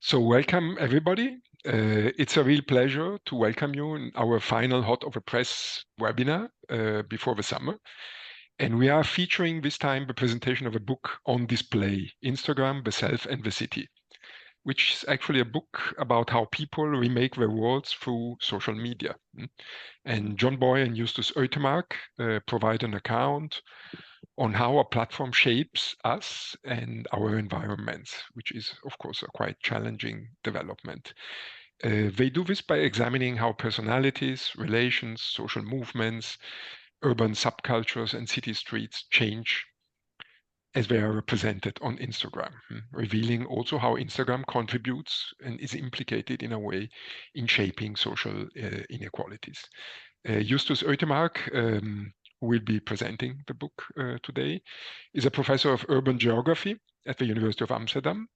So welcome everybody. It's a real pleasure to welcome you in our final Hot of a Press webinar before the summer. And we are featuring this time the presentation of a book on display, Instagram, the Self and the City, which is actually a book about how people remake their worlds through social media. And John Boy and Justus Uitermark provide an account on how a platform shapes us and our environments, which is, of course, a quite challenging development. They do this by examining how personalities, relations, social movements, urban subcultures, and city streets change as they are represented on Instagram, revealing also how Instagram contributes and is implicated in a way in shaping social inequalities. Justus Uitermark, who will be presenting the book today, is a professor of urban geography at the University of Amsterdam,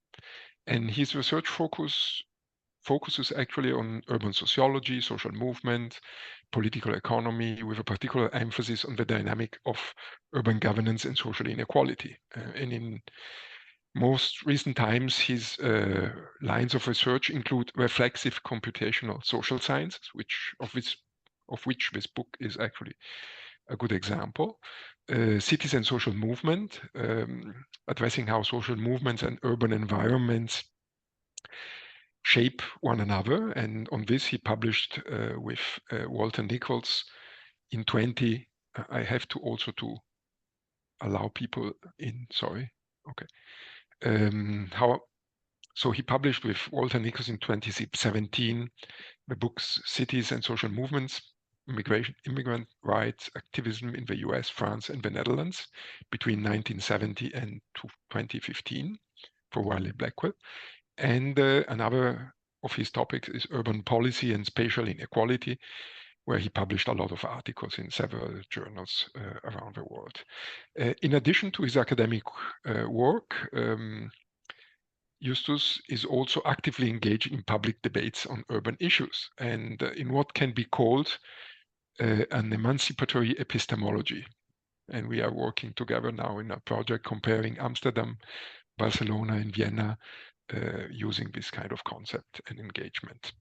and his research focuses actually on urban sociology, social movement, political economy, with a particular emphasis on the dynamic of urban governance and social inequality. And in most recent times, his lines of research include reflexive computational social sciences, of which this book is actually a good example. Cities and social movement, addressing how social movements and urban environments shape one another. And on this, he published with Walter Nichols in 20. I have to also to allow people in. Sorry. Okay. So he published with Walter Nichols in 2017 the books Cities and Social Movements, Immigrant Rights Activism in the US, France, and the Netherlands between 1970 and 2015 for Wiley Blackwell. And another of his topics is urban policy and spatial inequality, where he published a lot of articles in several journals around the world. In addition to his academic work, Justus is also actively engaged in public debates on urban issues and in what can be called an emancipatory epistemology. And we are working together now in a project comparing Amsterdam, Barcelona, and Vienna using this kind of concept and engagement.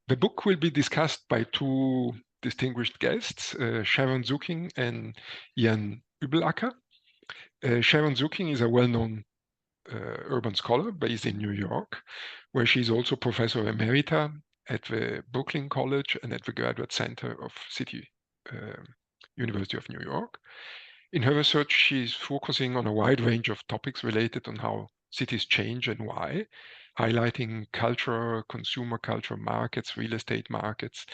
The book will be discussed by two distinguished guests, Sharon Zucking and Jan Übelacker. Sharon Zucking is a well-known urban scholar based in New York, where she's also professor emerita at the Brooklyn College and at the Graduate Center of City University of New York. In her research, she's focusing on a wide range of topics related on how cities change and why, highlighting culture, consumer culture markets, real estate markets,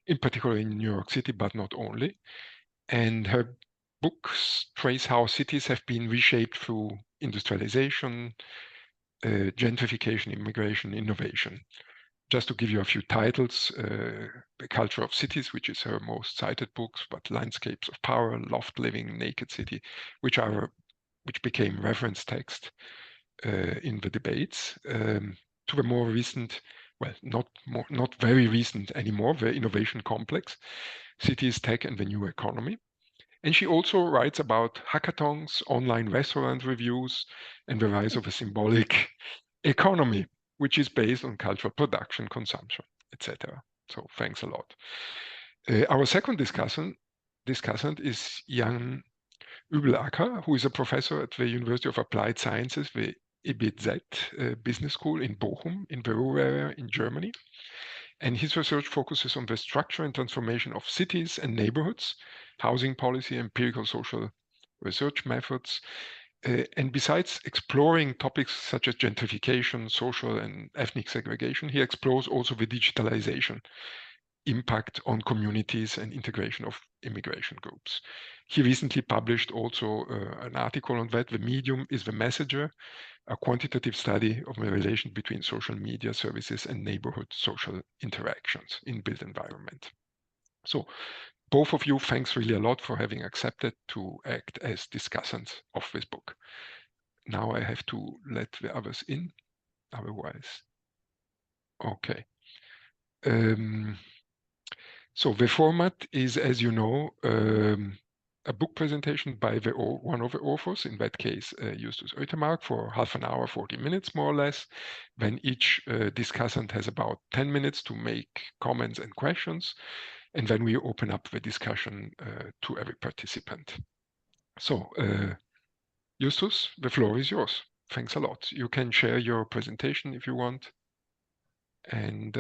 in particular in New York City, but not only. And her books trace how cities have been reshaped through industrialization, gentrification, immigration, innovation. Just to give you a few titles, The Culture of Cities, which is her most cited books, but Landscapes of Power, Loft Living, Naked City, which became reference text in the debates, to the more recent, well, not very recent anymore, the Innovation Complex, Cities, Tech, and the New Economy. And she also writes about hackathons, online restaurant reviews, and the rise of a symbolic economy, which is based on cultural production, consumption, etc. So thanks a lot. Our second discussant is Jan Übelacker, who is a professor at the University of Applied Sciences, the EBZ Business School in Bochum, in the Ruhr area in Germany. And his research focuses on the structure and transformation of cities and neighborhoods, housing policy, empirical social research methods. And besides exploring topics such as gentrification, social and ethnic segregation, he explores also the digitalization impact on communities and integration of immigration groups. He recently published also an article on that. The medium is the messenger, a quantitative study of the relation between social media services and neighborhood social interactions in built environment. So both of you, thanks really a lot for having accepted to act as discussants of this book. Now I have to let the others in, otherwise. Okay. So the format is, as you know, a book presentation by one of the authors, in that case, Justus Uitermark, for half an hour, 40 minutes more or less. Then each discussant has about 10 minutes to make comments and questions. And then we open up the discussion to every participant. So, Justus, the floor is yours. Thanks a lot. You can share your presentation if you want. And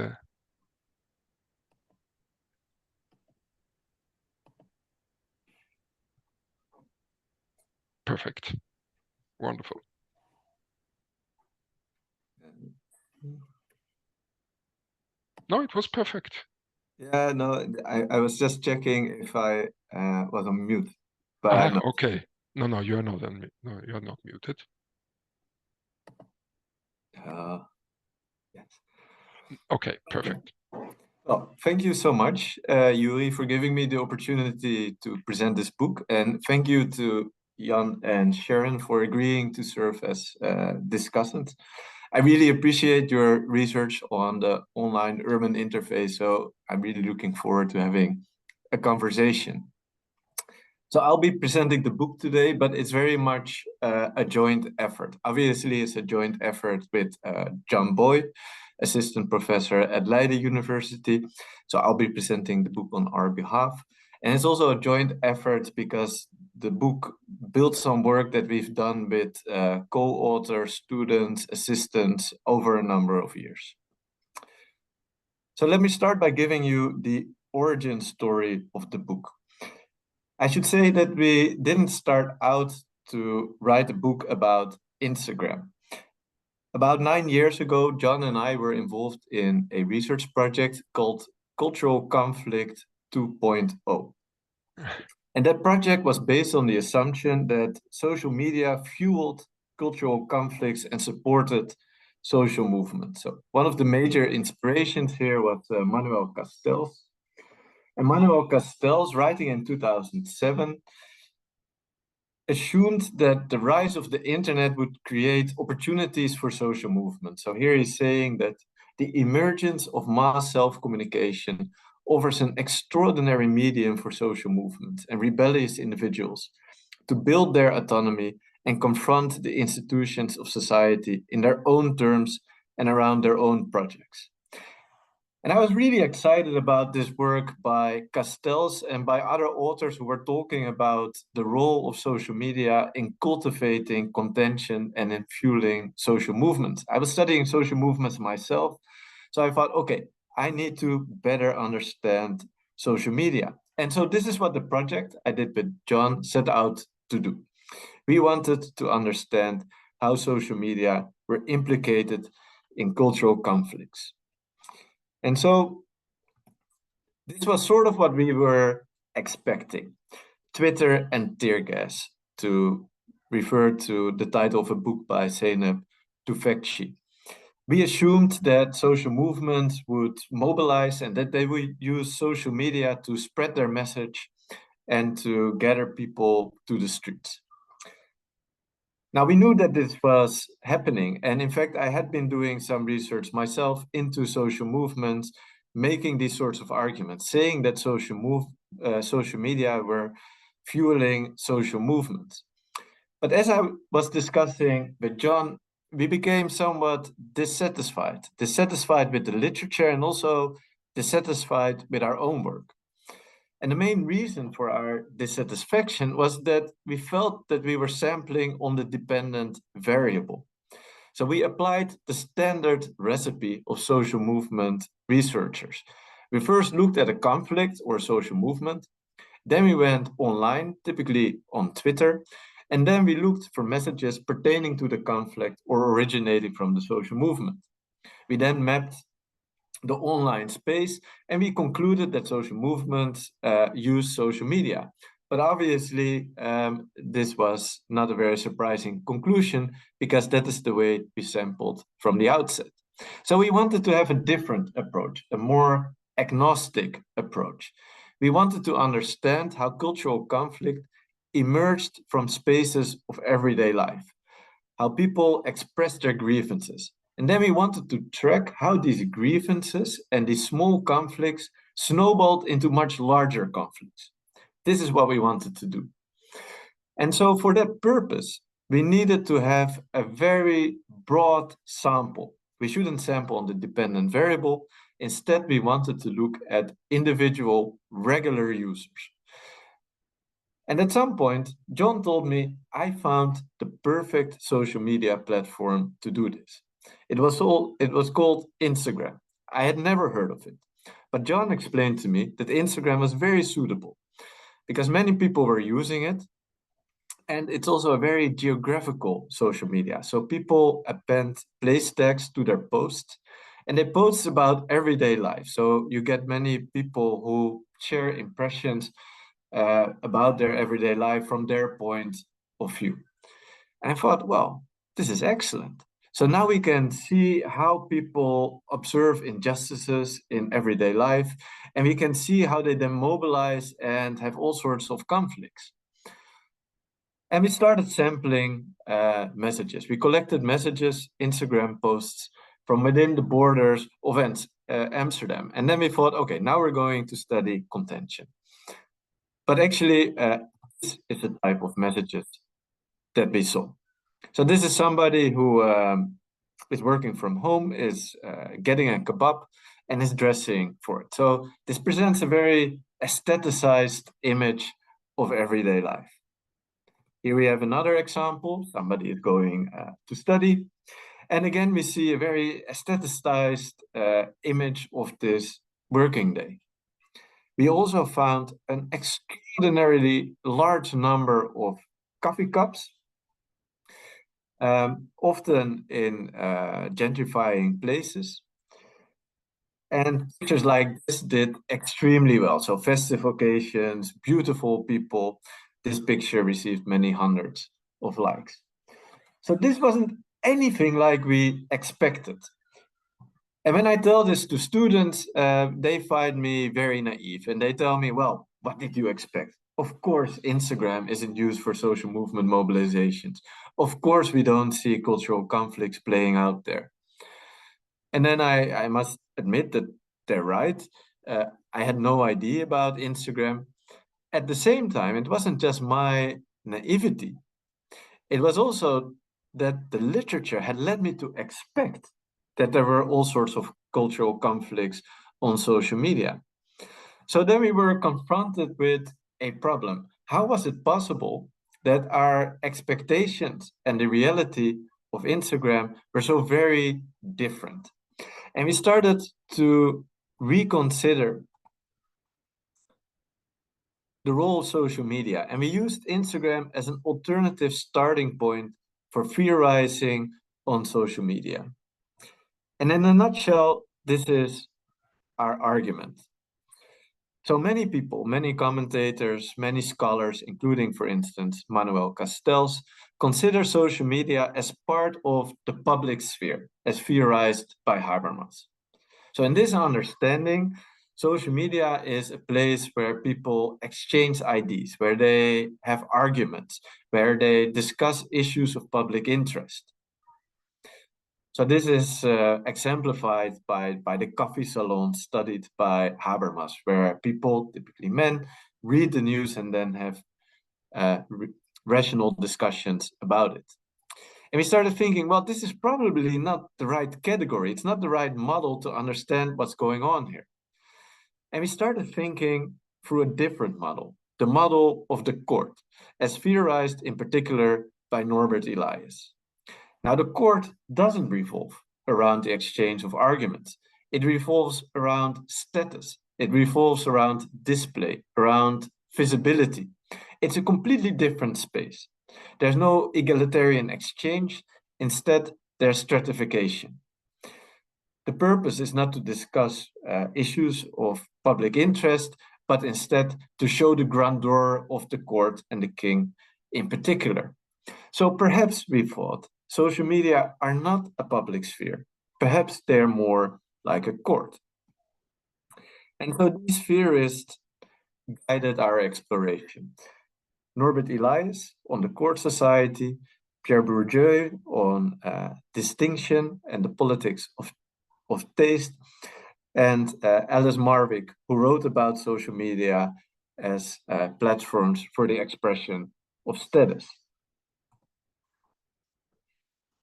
perfect. Wonderful. No, it was perfect. Yeah, no, I was just checking if I was on mute, but I'm not. Okay. No, you are not no, you are not muted. Yes. Okay, perfect. Well, thank you so much, Yuri, for giving me the opportunity to present this book. And thank you to Jan and Sharon for agreeing to serve as discussants. I really appreciate your research on the online urban interface. So I'm really looking forward to having a conversation. So I'll be presenting the book today, but it's very much a joint effort. Obviously, it's a joint effort with John Boyd, assistant professor at Leiden University. So I'll be presenting the book on our behalf. And it's also a joint effort because the book builds on work that we've done with co-authors, students, assistants over a number of years. So let me start by giving you the origin story of the book. I should say that we didn't start out to write a book about Instagram. About 9 years ago, John and I were involved in a research project called Cultural Conflict 2.0. And that project was based on the assumption that social media fueled cultural conflicts and supported social movements. So one of the major inspirations here was Manuel Castells. And Manuel Castells, writing in 2007, assumed that the rise of the internet would create opportunities for social movement. So here he's saying that the emergence of mass self-communication offers an extraordinary medium for social movements and rebellious individuals to build their autonomy and confront the institutions of society in their own terms and around their own projects. And I was really excited about this work by Castells and by other authors who were talking about the role of social media in cultivating contention and in fueling social movements. I was studying social movements myself, so I thought, okay, I need to better understand social media. And so this is what the project I did with John set out to do. We wanted to understand how social media were implicated in cultural conflicts. And so this was sort of what we were expecting. Twitter and tear gas, to refer to the title of a book by Zeynep Tufekci. We assumed that social movements would mobilize and that they would use social media to spread their message and to gather people to the streets. Now, we knew that this was happening. And in fact, I had been doing some research myself into social movements, making these sorts of arguments, saying that social media were fueling social movements. But as I was discussing with John, we became somewhat dissatisfied with the literature and also dissatisfied with our own work. And the main reason for our dissatisfaction was that we felt that we were sampling on the dependent variable. So we applied the standard recipe of social movement researchers. We first looked at a conflict or social movement. Then we went online, typically on Twitter. And then we looked for messages pertaining to the conflict or originating from the social movement. We then mapped the online space, and we concluded that social movements use social media. But obviously, this was not a very surprising conclusion because that is the way we sampled from the outset. So we wanted to have a different approach, a more agnostic approach. We wanted to understand how cultural conflict emerged from spaces of everyday life, how people express their grievances. And then we wanted to track how these grievances and these small conflicts snowballed into much larger conflicts. This is what we wanted to do. And so for that purpose, we needed to have a very broad sample. We shouldn't sample on the dependent variable. Instead, we wanted to look at individual regular users. And at some point, John told me I found the perfect social media platform to do this. It was called Instagram. I had never heard of it. But John explained to me that Instagram was very suitable because many people were using it. And it's also a very geographical social media. So people append place tags to their posts and they post about everyday life. So you get many people who share impressions about their everyday life from their point of view. And I thought, well, this is excellent. So now we can see how people observe injustices in everyday life, and we can see how they then mobilize and have all sorts of conflicts. And we started sampling messages. We collected messages, Instagram posts from within the borders of Amsterdam. And then we thought, okay, now we're going to study contention. But actually, this is the type of messages that we saw. So this is somebody who is working from home, is getting a kebab, and is dressing for it. So this presents a very aestheticized image of everyday life. Here we have another example. Somebody is going to study. And again, we see a very aestheticized image of this working day. We also found an extraordinarily large number of coffee cups, often in gentrifying places. And pictures like this did extremely well. So festive occasions, beautiful people. This picture received many hundreds of likes. So this wasn't anything like we expected. And when I tell this to students, they find me very naive and they tell me, well, what did you expect? Of course, Instagram isn't used for social movement mobilizations. Of course, we don't see cultural conflicts playing out there. And then I must admit that they're right. I had no idea about Instagram. At the same time, it wasn't just my naivety. It was also that the literature had led me to expect that there were all sorts of cultural conflicts on social media. So then we were confronted with a problem. How was it possible that our expectations and the reality of Instagram were so very different? And we started to reconsider the role of social media. And we used Instagram as an alternative starting point for theorizing on social media. And in a nutshell, this is our argument. So many people, many commentators, many scholars, including, for instance, Manuel Castells, consider social media as part of the public sphere, as theorized by Habermas. So in this understanding, social media is a place where people exchange ideas, where they have arguments, where they discuss issues of public interest. So this is exemplified by the coffee salon studied by Habermas, where people, typically men, read the news and then have rational discussions about it. And we started thinking, well, this is probably not the right category. It's not the right model to understand what's going on here. And we started thinking through a different model, the model of the court, as theorized in particular by Norbert Elias. Now, the court doesn't revolve around the exchange of arguments. It revolves around status. It revolves around display, around visibility. It's a completely different space. There's no egalitarian exchange. Instead, there's stratification. The purpose is not to discuss issues of public interest, but instead to show the grandeur of the court and the king in particular. So perhaps we thought social media are not a public sphere. Perhaps they're more like a court. And so these theorists guided our exploration. Norbert Elias on the court society, Pierre Bourdieu on distinction and the politics of taste, and Alice Marwick, who wrote about social media as platforms for the expression of status.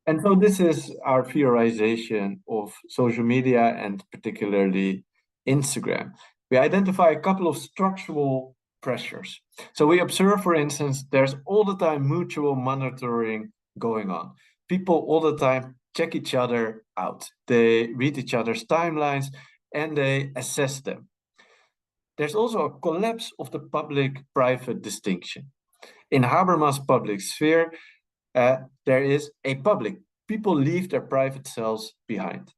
And so this is our theorization of social media and particularly Instagram. We identify a couple of structural pressures. So we observe, for instance, there's all the time mutual monitoring going on. People all the time check each other out. They read each other's timelines and they assess them. There's also a collapse of the public-private distinction. In Habermas' public sphere, there is a public. People leave their private selves behind.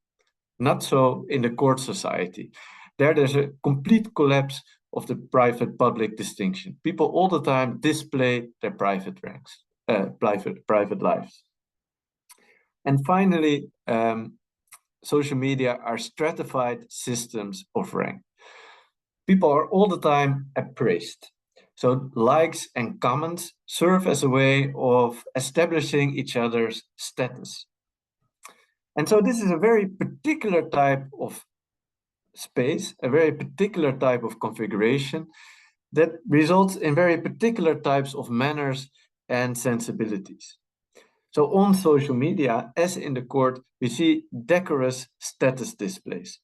Not so in the court society. There's a complete collapse of the private-public distinction. People all the time display their private ranks, private lives. And finally, social media are stratified systems of rank. People are all the time appraised. So likes and comments serve as a way of establishing each other's status. And so this is a very particular type of space, a very particular type of configuration that results in very particular types of manners and sensibilities. So on social media, as in the court, we see decorous status displays.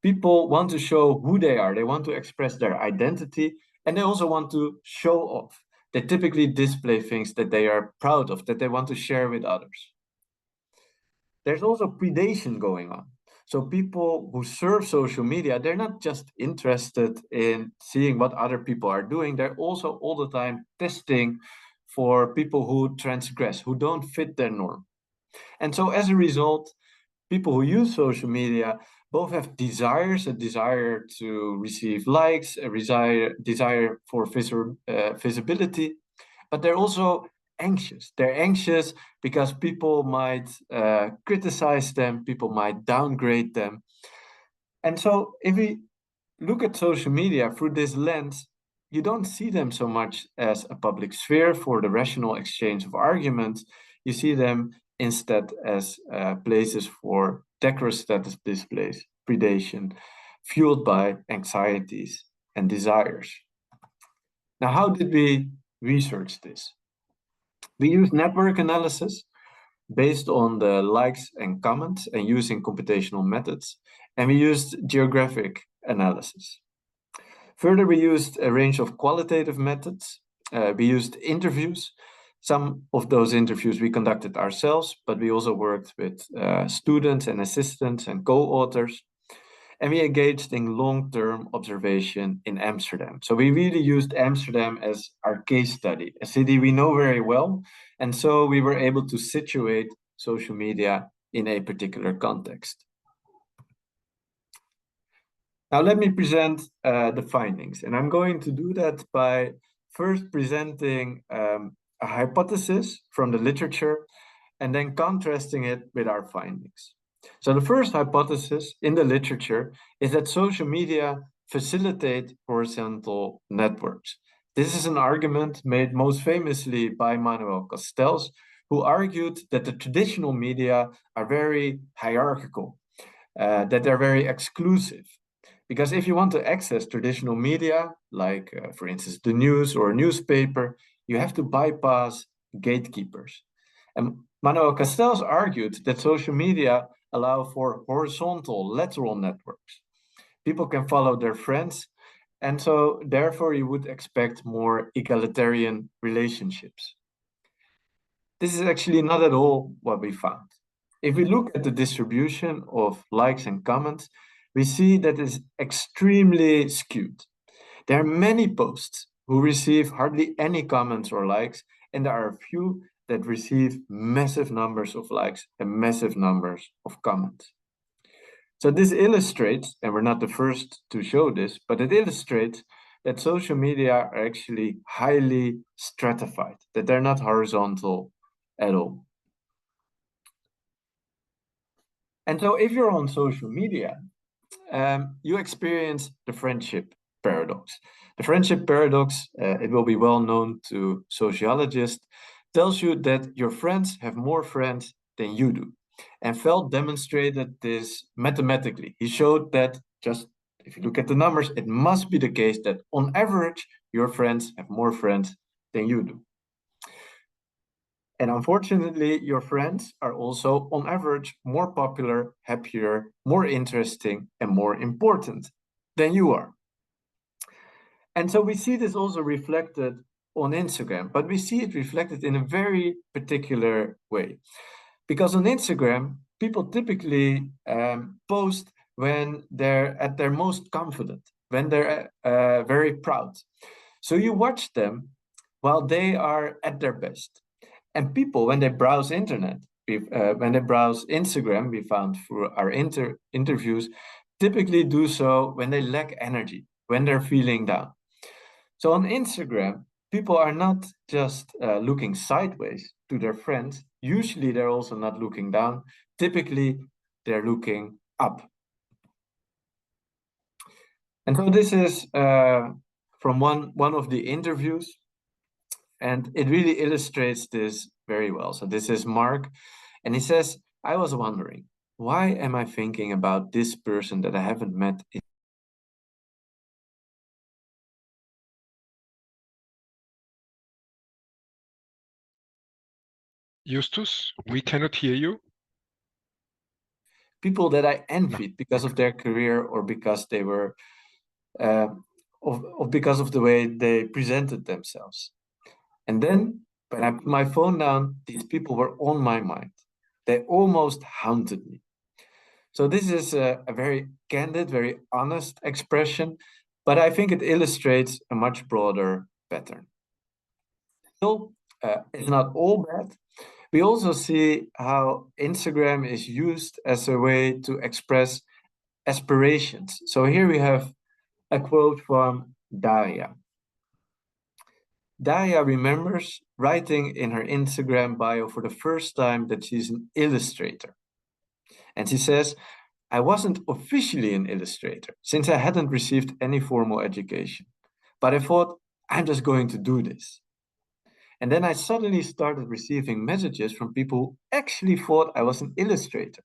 People want to show who they are. They want to express their identity, and they also want to show off. They typically display things that they are proud of, that they want to share with others. There's also predation going on. So people who surf social media, they're not just interested in seeing what other people are doing. They're also all the time testing for people who transgress, who don't fit their norm. And so as a result, people who use social media both have desires, a desire to receive likes, a desire for visibility, but they're also anxious. They're anxious because people might criticize them, people might downgrade them. And so if we look at social media through this lens, you don't see them so much as a public sphere for the rational exchange of arguments. You see them instead as places for decorous status displays, predation, fueled by anxieties and desires. Now, how did we research this? We used network analysis based on the likes and comments and using computational methods, and we used geographic analysis. Further, we used a range of qualitative methods. We used interviews. Some of those interviews we conducted ourselves, but we also worked with students and assistants and co-authors. And we engaged in long-term observation in Amsterdam. So we really used Amsterdam as our case study, a city we know very well. And so we were able to situate social media in a particular context. Now let me present the findings. And I'm going to do that by first presenting a hypothesis from the literature and then contrasting it with our findings. So the first hypothesis in the literature is that social media facilitate horizontal networks. This is an argument made most famously by Manuel Castells, who argued that the traditional media are very hierarchical, that they're very exclusive. Because if you want to access traditional media, like for instance, the news or a newspaper, you have to bypass gatekeepers. And Manuel Castells argued that social media allow for horizontal, lateral networks. People can follow their friends, and so therefore you would expect more egalitarian relationships. This is actually not at all what we found. If we look at the distribution of likes and comments, we see that it's extremely skewed. There are many posts who receive hardly any comments or likes, and there are a few that receive massive numbers of likes and massive numbers of comments. So this illustrates, and we're not the first to show this, but it illustrates that social media are actually highly stratified, that they're not horizontal at all. And so if you're on social media, you experience the friendship paradox. The friendship paradox, it will be well known to sociologists, tells you that your friends have more friends than you do. And Feld demonstrated this mathematically. He showed that just if you look at the numbers, it must be the case that on average, your friends have more friends than you do. And unfortunately, your friends are also, on average, more popular, happier, more interesting, and more important than you are. And so we see this also reflected on Instagram, but we see it reflected in a very particular way. Because on Instagram, people typically post when they're at their most confident, when they're very proud. So you watch them while they are at their best. And people, when they browse internet, when they browse Instagram, we found through our interviews, typically do so when they lack energy, when they're feeling down. So on Instagram, people are not just looking sideways to their friends. Usually, they're also not looking down. Typically, they're looking up. And so this is from one of the interviews, and it really illustrates this very well. So this is Mark, and he says, I was wondering, why am I thinking about this person that I haven't met in Justus, we cannot hear you. people that I envied because Okay. of their career or because they were because of the way they presented themselves. And then when I put my phone down, these people were on my mind. They almost haunted me. So this is a very candid, very honest expression, but I think it illustrates a much broader pattern. Still, it's not all bad. We also see how Instagram is used as a way to express aspirations. So here we have a quote from Daria. Daria remembers writing in her Instagram bio for the first time that she's an illustrator. And she says, I wasn't officially an illustrator since I hadn't received any formal education. But I thought, I'm just going to do this. And then I suddenly started receiving messages from people who actually thought I was an illustrator.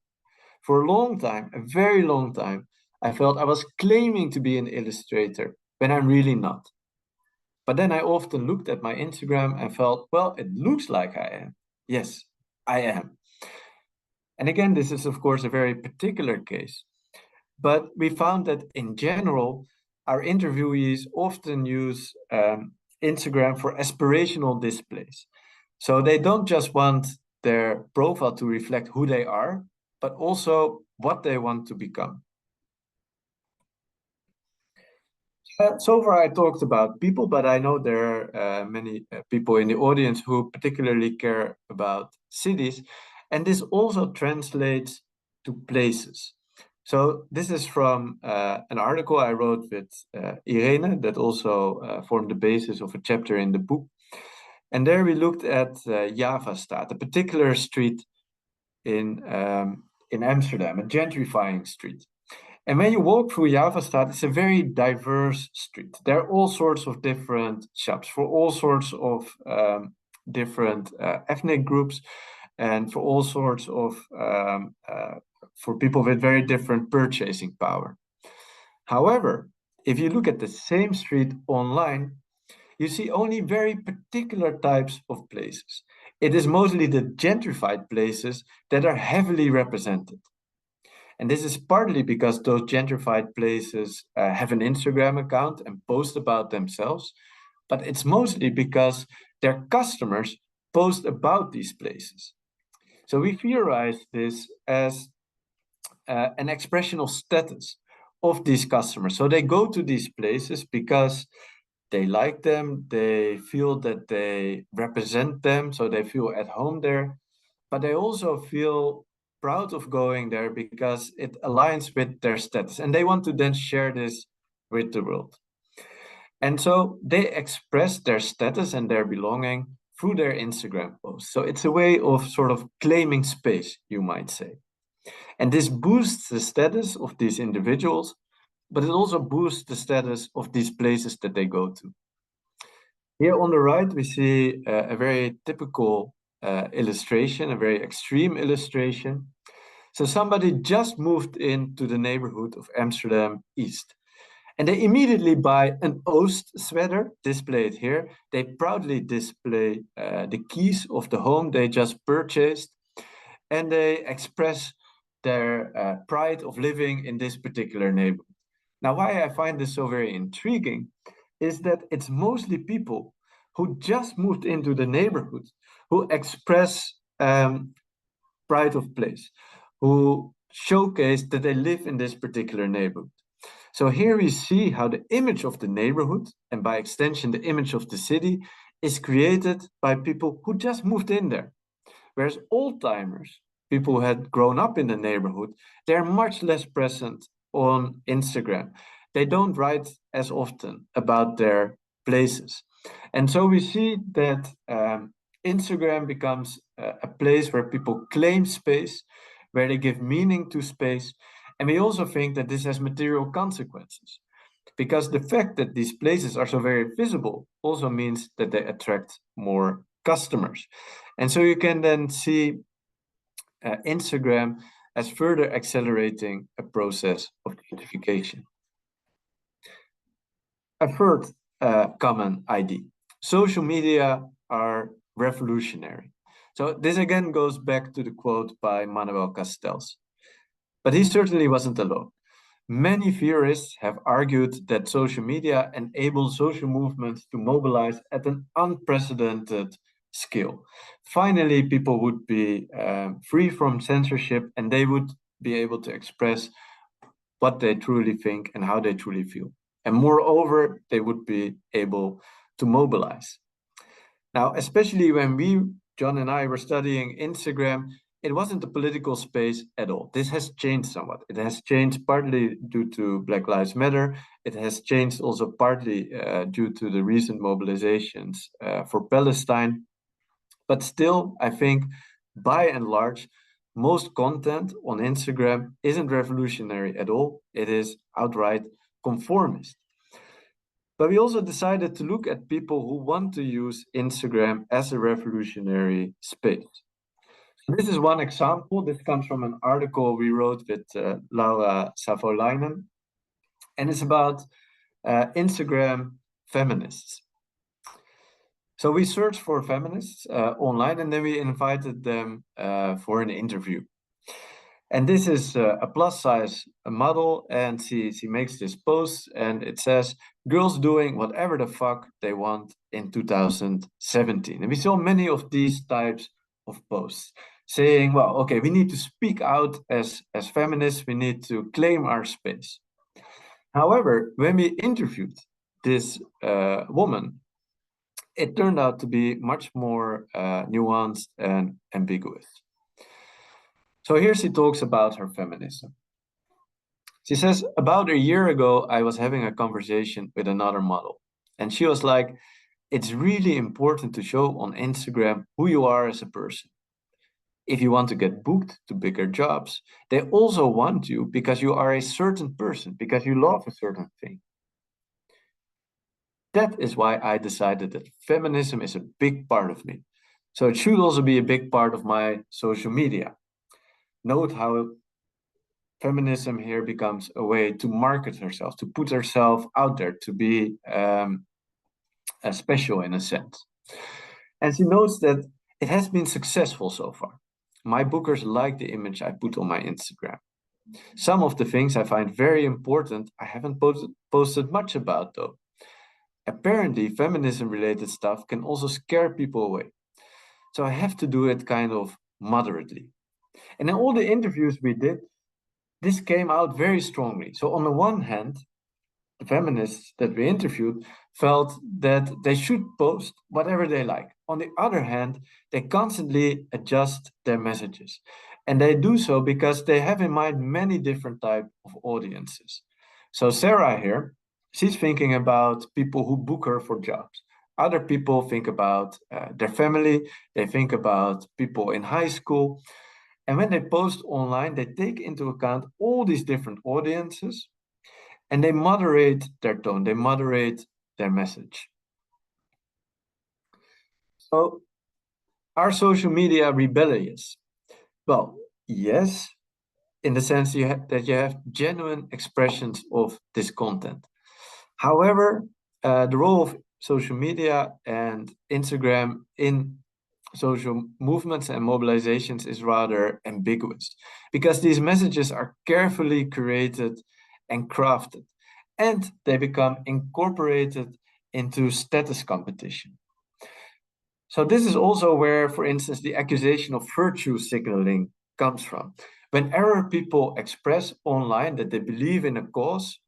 For a long time, a very long time, I felt I was claiming to be an illustrator when I'm really not. But then I often looked at my Instagram and felt, well, it looks like I am. Yes, I am. And again, this is, of course, a very particular case. But we found that in general, our interviewees often use Instagram for aspirational displays. So they don't just want their profile to reflect who they are, but also what they want to become. So far, I talked about people, but I know there are many people in the audience who particularly care about cities. And this also translates to places. So this is from an article I wrote with Irene that also formed the basis of a chapter in the book. And there we looked at Javastraat, a particular street in Amsterdam, a gentrifying street. And when you walk through Javastraat, it's a very diverse street. There are all sorts of different shops for all sorts of different ethnic groups and for all sorts of for people with very different purchasing power. However, if you look at the same street online, you see only very particular types of places. It is mostly the gentrified places that are heavily represented. And this is partly because those gentrified places have an Instagram account and post about themselves, but it's mostly because their customers post about these places. So we theorize this as an expression of status of these customers. So they go to these places because they like them, they feel that they represent them, so they feel at home there, but they also feel proud of going there because it aligns with their status and they want to then share this with the world. And so they express their status and their belonging through their Instagram posts. So it's a way of sort of claiming space, you might say. And this boosts the status of these individuals, but it also boosts the status of these places that they go to. Here on the right, we see a very typical illustration, a very extreme illustration. So somebody just moved into the neighborhood of Amsterdam East. And they immediately buy an Oost sweater, displayed here. They proudly display the keys of the home they just purchased, and they express their pride of living in this particular neighborhood. Now, why I find this so very intriguing is that it's mostly people who just moved into the neighborhood who express pride of place, who showcase that they live in this particular neighborhood. So here we see how the image of the neighborhood, and by extension, the image of the city, is created by people who just moved in there. Whereas old-timers, people who had grown up in the neighborhood, they're much less present on Instagram. They don't write as often about their places. And so we see that Instagram becomes a place where people claim space, where they give meaning to space. And we also think that this has material consequences, because the fact that these places are so very visible also means that they attract more customers. And so you can then see Instagram as further accelerating a process of gentrification. A third common idea: social media are revolutionary. So this again goes back to the quote by Manuel Castells. But he certainly wasn't alone. Many theorists have argued that social media enable social movements to mobilize at an unprecedented scale. Finally, people would be free from censorship, and they would be able to express what they truly think and how they truly feel. And moreover, they would be able to mobilize. Now, especially when John and I, were studying Instagram, it wasn't a political space at all. This has changed somewhat. It has changed partly due to Black Lives Matter. It has changed also partly due to the recent mobilizations for Palestine. But still, I think, by and large, most content on Instagram isn't revolutionary at all. It is outright conformist. But we also decided to look at people who want to use Instagram as a revolutionary space. This is one example. This comes from an article we wrote with Laura Savolainen, and it's about Instagram feminists. So we searched for feminists online, and then we invited them for an interview. And this is a plus size model, and she makes this post, and it says, "Girls doing whatever the fuck they want in 2017." And we saw many of these types of posts saying, well, okay, we need to speak out as feminists, we need to claim our space. However, when we interviewed this woman, it turned out to be much more nuanced and ambiguous. So here she talks about her feminism. She says, "About a year ago, I was having a conversation with another model, and she was like, it's really important to show on Instagram who you are as a person. If you want to get booked to bigger jobs, they also want you because you are a certain person, because you love a certain thing. That is why I decided that feminism is a big part of me. So it should also be a big part of my social media." Note how feminism here becomes a way to market herself, to put herself out there, to be special in a sense. And she notes that it has been successful so far. My bookers like the image I put on my Instagram. Some of the things I find very important, I haven't posted much about though. Apparently, feminism-related stuff can also scare people away. So I have to do it kind of moderately. And in all the interviews we did, this came out very strongly. So on the one hand, the feminists that we interviewed felt that they should post whatever they like. On the other hand, they constantly adjust their messages. And they do so because they have in mind many different types of audiences. So Sarah here, she's thinking about people who book her for jobs. Other people think about their family. They think about people in high school. And when they post online, they take into account all these different audiences, and they moderate their tone, they moderate their message. So, are social media rebellious? Well, yes, in the sense that you have genuine expressions of this content. However, the role of social media and Instagram in social movements and mobilizations is rather ambiguous because these messages are carefully curated and crafted, and they become incorporated into status competition. So this is also where, for instance, the accusation of virtue signaling comes from. Whenever people express online that they believe in a cause,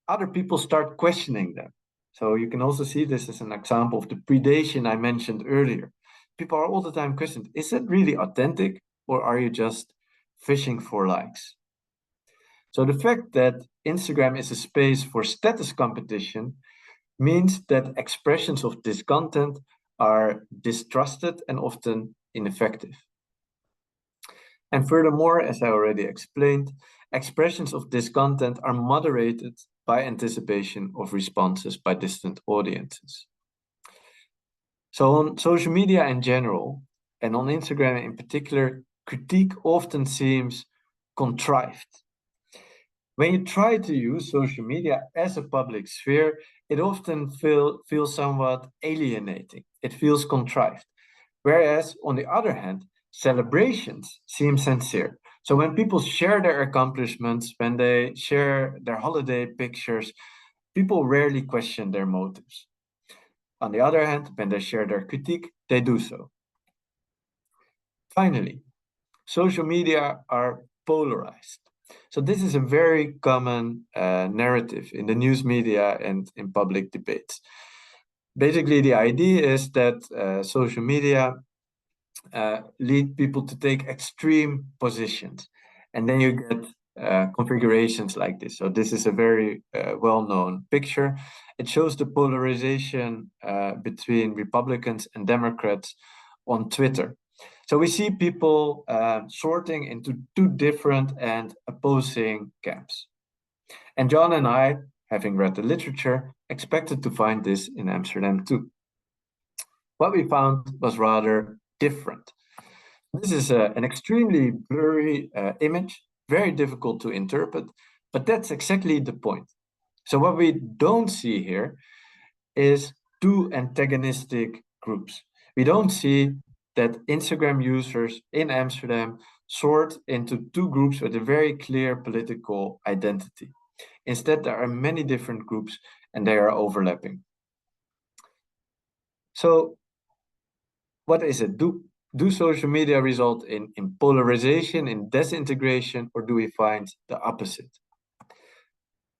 other people start questioning them. So you can also see this as an example of the predation I mentioned earlier. People are all the time questioned, is it really authentic or are you just fishing for likes? So the fact that Instagram is a space for status competition means that expressions of this content are distrusted and often ineffective. And furthermore, as I already explained, expressions of this content are moderated by anticipation of responses by distant audiences. So on social media in general, and on Instagram in particular, critique often seems contrived. When you try to use social media as a public sphere, it often feels somewhat alienating. It feels contrived. Whereas, on the other hand, celebrations seem sincere. So when people share their accomplishments, when they share their holiday pictures, people rarely question their motives. On the other hand, when they share their critique, they do so. Finally, social media are polarized. So this is a very common narrative in the news media and in public debates. Basically, the idea is that social media lead people to take extreme positions, and then you get configurations like this. So this is a very well-known picture. It shows the polarization between Republicans and Democrats on Twitter. So we see people sorting into two different and opposing camps. And John and I, having read the literature, expected to find this in Amsterdam too. What we found was rather different. This is an extremely blurry image, very difficult to interpret, but that's exactly the point. So what we don't see here is two antagonistic groups. We don't see that Instagram users in Amsterdam sort into two groups with a very clear political identity. Instead, there are many different groups and they are overlapping. So what is it? Do social media result in polarization, in disintegration, or do we find the opposite?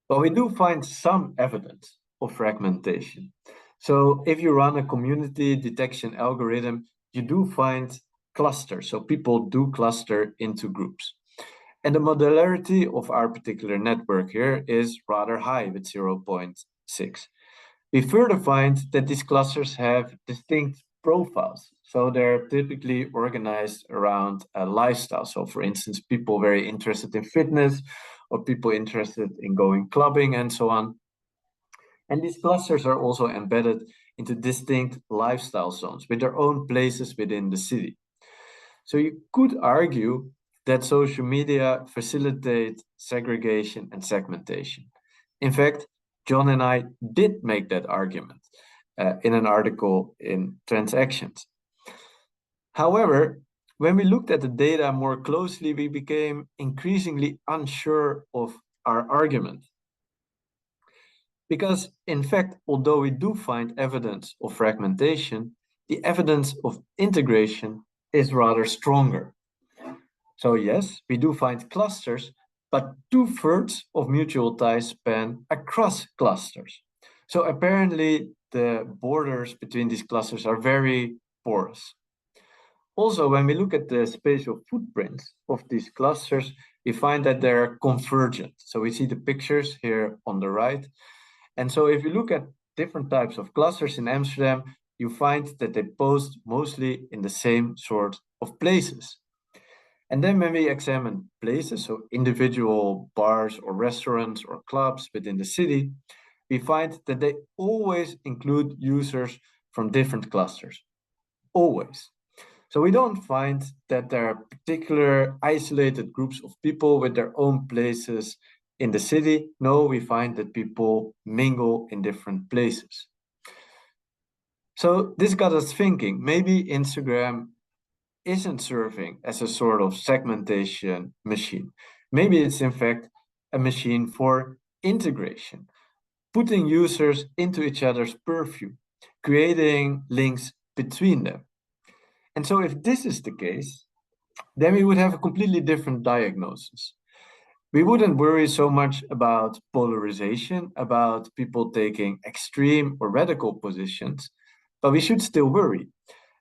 Well, we do find some evidence of fragmentation. So if you run a community detection algorithm, you do find clusters. So people do cluster into groups. And the modularity of our particular network here is rather high with 0.6. We further find that these clusters have distinct profiles. So they're typically organized around a lifestyle. So for instance, people very interested in fitness or people interested in going clubbing and so on. And these clusters are also embedded into distinct lifestyle zones with their own places within the city. So you could argue that social media facilitate segregation and segmentation. In fact, John and I did make that argument in an article in Transactions. However, when we looked at the data more closely, we became increasingly unsure of our argument. Because, in fact, although we do find evidence of fragmentation, the evidence of integration is rather stronger. So yes, we do find clusters, but 2/3 of mutual ties span across clusters. So apparently the borders between these clusters are very porous. Also, when we look at the spatial footprints of these clusters, we find that they're convergent. So we see the pictures here on the right. And so if you look at different types of clusters in Amsterdam, you find that they post mostly in the same sort of places. And then when we examine places, so individual bars or restaurants or clubs within the city, we find that they always include users from different clusters, always. So we don't find that there are particular isolated groups of people with their own places in the city? No, we find that people mingle in different places. So this got us thinking, maybe Instagram isn't serving as a sort of segmentation machine. Maybe it's in fact a machine for integration, putting users into each other's purview, creating links between them. And so if this is the case, then we would have a completely different diagnosis. We wouldn't worry so much about polarization, about people taking extreme or radical positions, but we should still worry.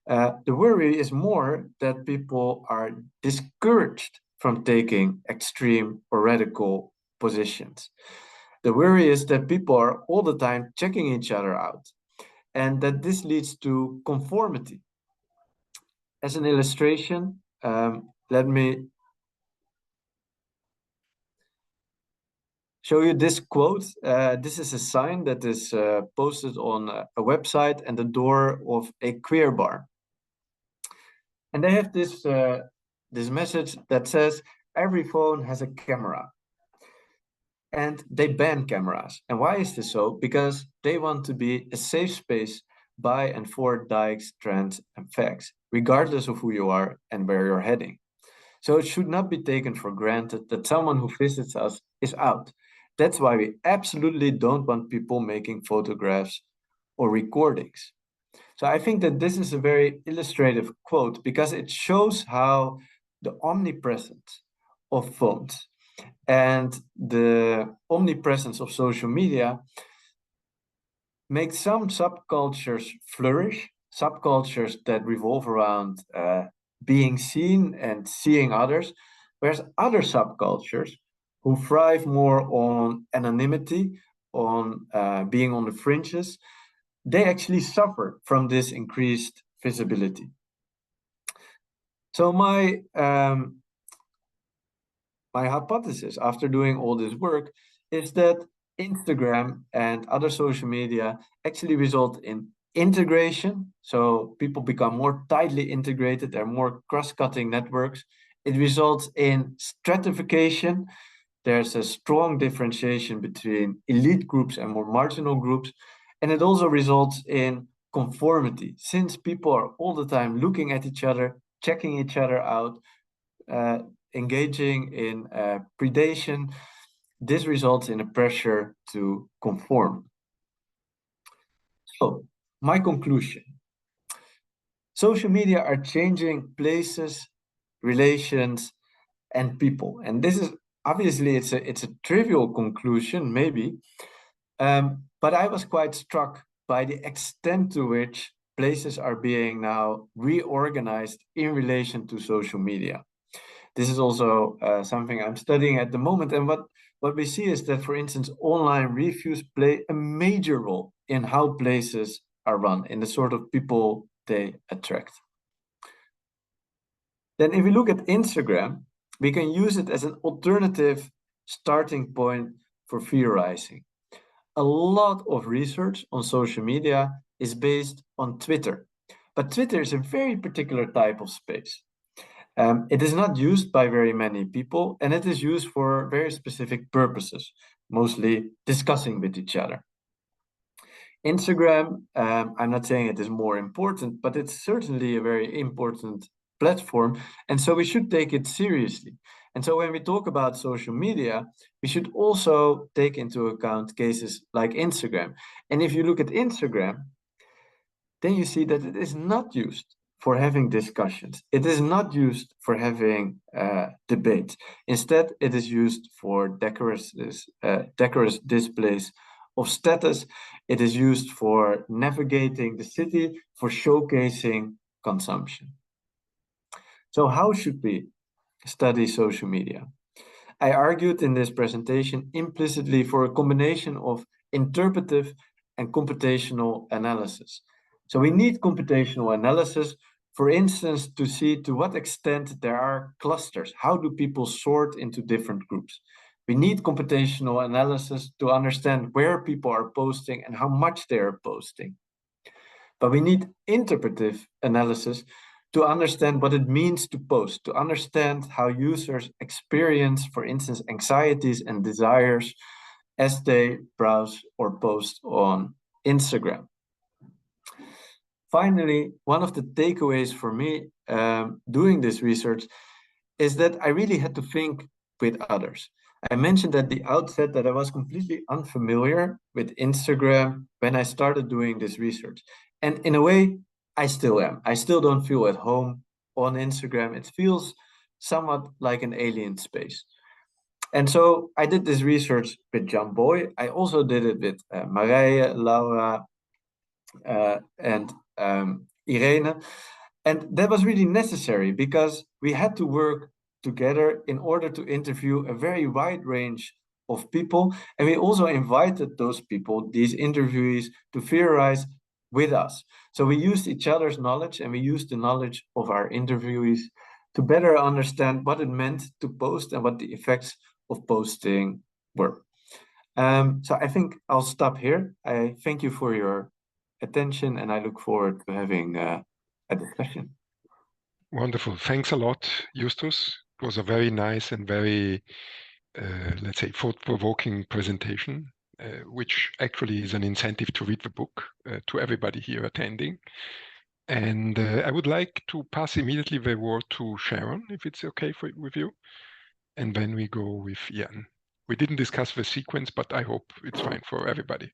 The worry is more that people are discouraged from taking extreme or radical positions. The worry is that people are all the time checking each other out, and that this leads to conformity. As an illustration, let me show you this quote. This is a sign that is posted on a website and the door of a queer bar. And they have this message that says, every phone has a camera. And they ban cameras. And why is this so? Because they want to be a safe space by and for dykes, trends, and facts, regardless of who you are and where you're heading. So it should not be taken for granted that someone who visits us is out. That's why we absolutely don't want people making photographs or recordings. So I think that this is a very illustrative quote because it shows how the omnipresence of phones and the omnipresence of social media makes some subcultures flourish, subcultures that revolve around being seen and seeing others, whereas other subcultures who thrive more on anonymity, on being on the fringes, they actually suffer from this increased visibility. So my hypothesis after doing all this work is that Instagram and other social media actually result in integration. So people become more tightly integrated, they're more cross-cutting networks. It results in stratification. There's a strong differentiation between elite groups and more marginal groups. And it also results in conformity, since people are all the time looking at each other, checking each other out, engaging in predation. This results in a pressure to conform. So, my conclusion. Social media are changing places, relations, and people. And this is obviously it's a trivial conclusion, maybe, but I was quite struck by the extent to which places are being now reorganized in relation to social media. This is also something I'm studying at the moment. And what we see is that, for instance, online reviews play a major role in how places are run, in the sort of people they attract. Then if we look at Instagram, we can use it as an alternative starting point for theorizing. A lot of research on social media is based on Twitter, but Twitter is a very particular type of space. It is not used by very many people, and it is used for very specific purposes, mostly discussing with each other. Instagram, I'm not saying it is more important, but it's certainly a very important platform, and so we should take it seriously. And so when we talk about social media, we should also take into account cases like Instagram. And if you look at Instagram, then you see that it is not used for having discussions. It is not used for having debates. Instead, it is used for decorous displays of status. It is used for navigating the city, for showcasing consumption. So how should we study social media? I argued in this presentation implicitly for a combination of interpretive and computational analysis. So we need computational analysis, for instance, to see to what extent there are clusters. How do people sort into different groups? We need computational analysis to understand where people are posting and how much they are posting. But we need interpretive analysis to understand what it means to post, to understand how users experience, for instance, anxieties and desires as they browse or post on Instagram. Finally, one of the takeaways for me doing this research is that I really had to think with others. I mentioned at the outset that I was completely unfamiliar with Instagram when I started doing this research. And in a way, I still am. I still don't feel at home on Instagram. It feels somewhat like an alien space. And so I did this research with John Boy. I also did it with Marije, Laura, and Irene. And that was really necessary because we had to work together in order to interview a very wide range of people. And we also invited those people, these interviewees, to theorize with us. So we used each other's knowledge and we used the knowledge of our interviewees to better understand what it meant to post and what the effects of posting were. So I think I'll stop here. I thank you for your attention and I look forward to having a discussion. Wonderful. Thanks a lot, Justus. It was a very nice and very, let's say, thought-provoking presentation, which actually is an incentive to read the book to everybody here attending. And I would like to pass immediately the word to Sharon, if it's okay with you. And then we go with Jan. We didn't discuss the sequence, but I hope it's fine for everybody.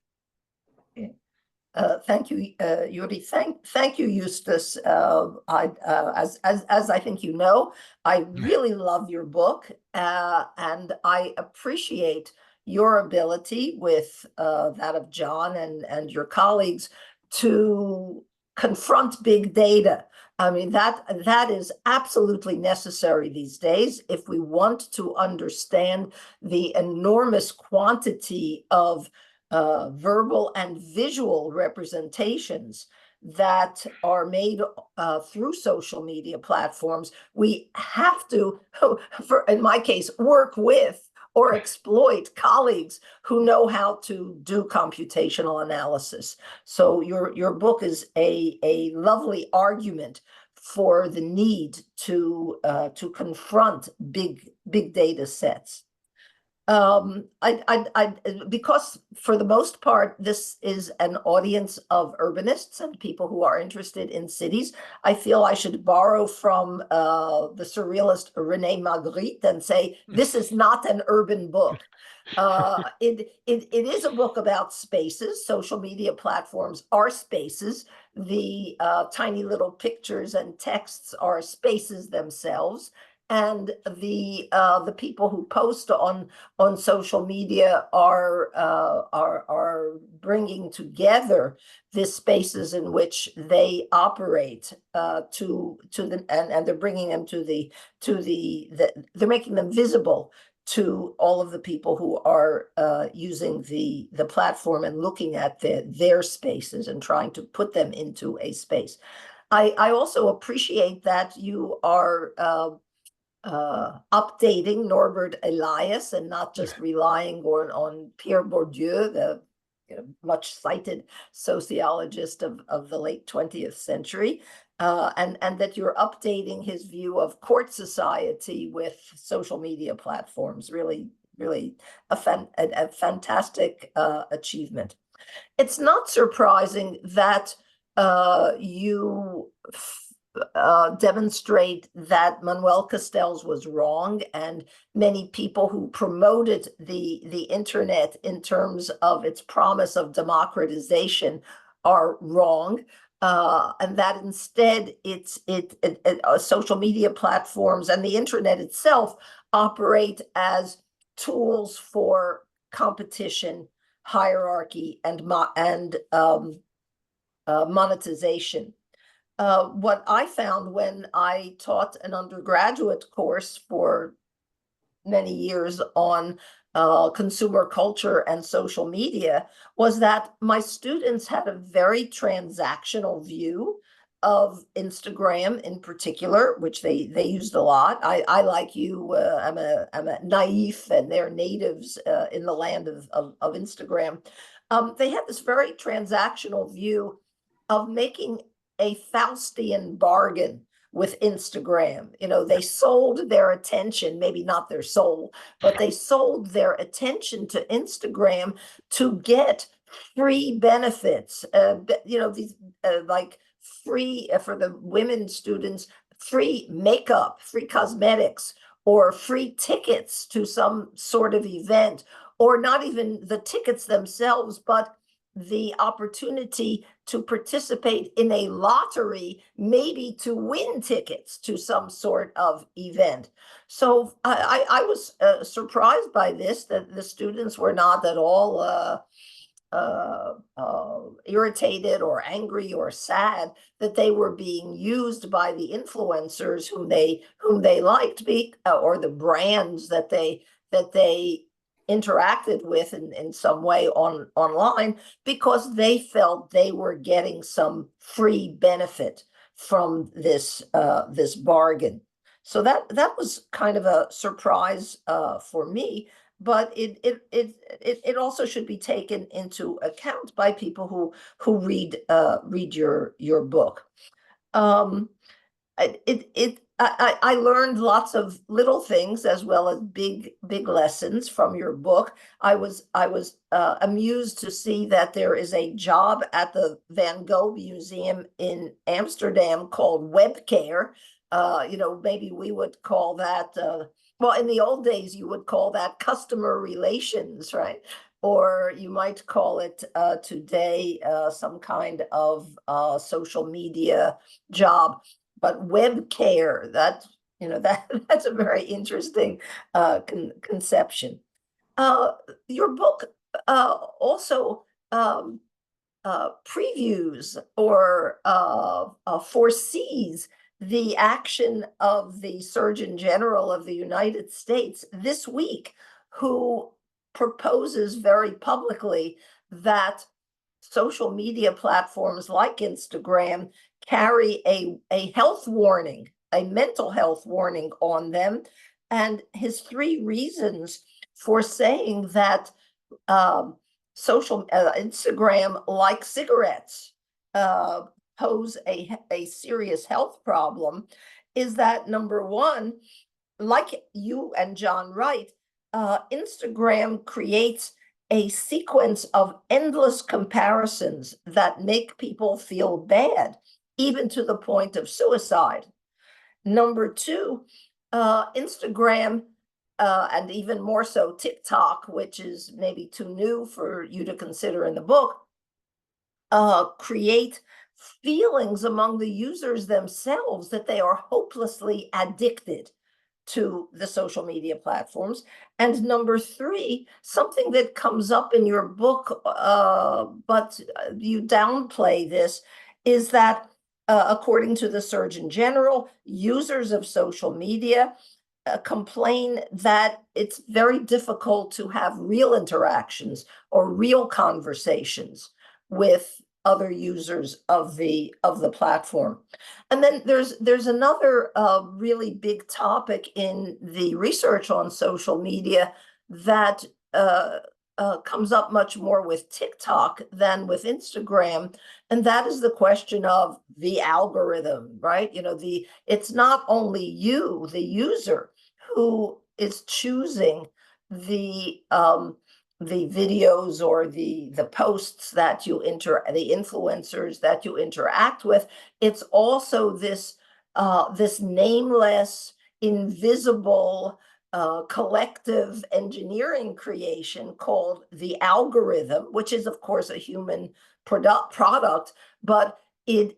Thank you, Yuri. Thank you, Justus. As I think you know, I really love your book, and I appreciate your ability with that of John and your colleagues to confront big data. I mean, that is absolutely necessary these days if we want to understand the enormous quantity of verbal and visual representations that are made through social media platforms. We have to, in my case, work with or exploit colleagues who know how to do computational analysis. So your book is a lovely argument for the need to confront big data sets. Because for the most part, this is an audience of urbanists and people who are interested in cities, I feel I should borrow from the surrealist René Magritte and say, this is not an urban book. It is a book about spaces. Social media platforms are spaces. The tiny little pictures and texts are spaces themselves. And the people who post on social media are bringing together the spaces in which they operate and they're bringing them they're making them visible to all of the people who are using the platform and looking at their spaces and trying to put them into a space. I also appreciate that you are updating Norbert Elias and not just relying on Pierre Bourdieu, the much cited sociologist of the late 20th century, and that you're updating his view of court society with social media platforms. Really a fantastic achievement. It's not surprising that you demonstrate that Manuel Castells was wrong, and many people who promoted the internet in terms of its promise of democratization are wrong, and that instead social media platforms and the internet itself operate as tools for competition, hierarchy, and monetization. What I found when I taught an undergraduate course for many years on consumer culture and social media was that my students had a very transactional view of Instagram in particular, which they used a lot. I like you, I'm a naif, and they're natives in the land of Instagram. They had this very transactional view of making a Faustian bargain with Instagram. You know, they sold their attention, maybe not their soul, but they sold their attention to Instagram to get free benefits. You know, these like free for the women students, free makeup, free cosmetics, or free tickets to some sort of event, or not even the tickets themselves, but the opportunity to participate in a lottery, maybe to win tickets to some sort of event. So I was surprised by this, that the students were not at all irritated or angry or sad that they were being used by the influencers whom they liked, or the brands that they interacted with in some way online, because they felt they were getting some free benefit from this bargain. So that was kind of a surprise for me, but it also should be taken into account by people who read your book. I learned lots of little things as well as big lessons from your book. I was amused to see that there is a job at the Van Gogh Museum in Amsterdam called webcare. You know, maybe we would call that, well, in the old days, you would call that customer relations, right? Or you might call it today some kind of social media job. But web care, that's a very interesting conception. Your book also previews or foresees the action of the Surgeon General of the United States this week, who proposes very publicly that social media platforms like Instagram carry a health warning, a mental health warning on them. And his 3 reasons for saying that Instagram, like cigarettes, pose a serious health problem is that, number one, like you and John write, Instagram creates a sequence of endless comparisons that make people feel bad, even to the point of suicide. Number 2, Instagram, and even more so TikTok, which is maybe too new for you to consider in the book, create feelings among the users themselves that they are hopelessly addicted to the social media platforms. And number 3, something that comes up in your book, but you downplay this, is that according to the Surgeon General, users of social media complain that it's very difficult to have real interactions or real conversations with other users of the platform. And then there's another really big topic in the research on social media that comes up much more with TikTok than with Instagram, and that is the question of the algorithm, right? You know, it's not only you, the user, who is choosing the videos or the posts that the influencers that you interact with. It's also this nameless, invisible collective engineering creation called the algorithm, which is of course a human product, but it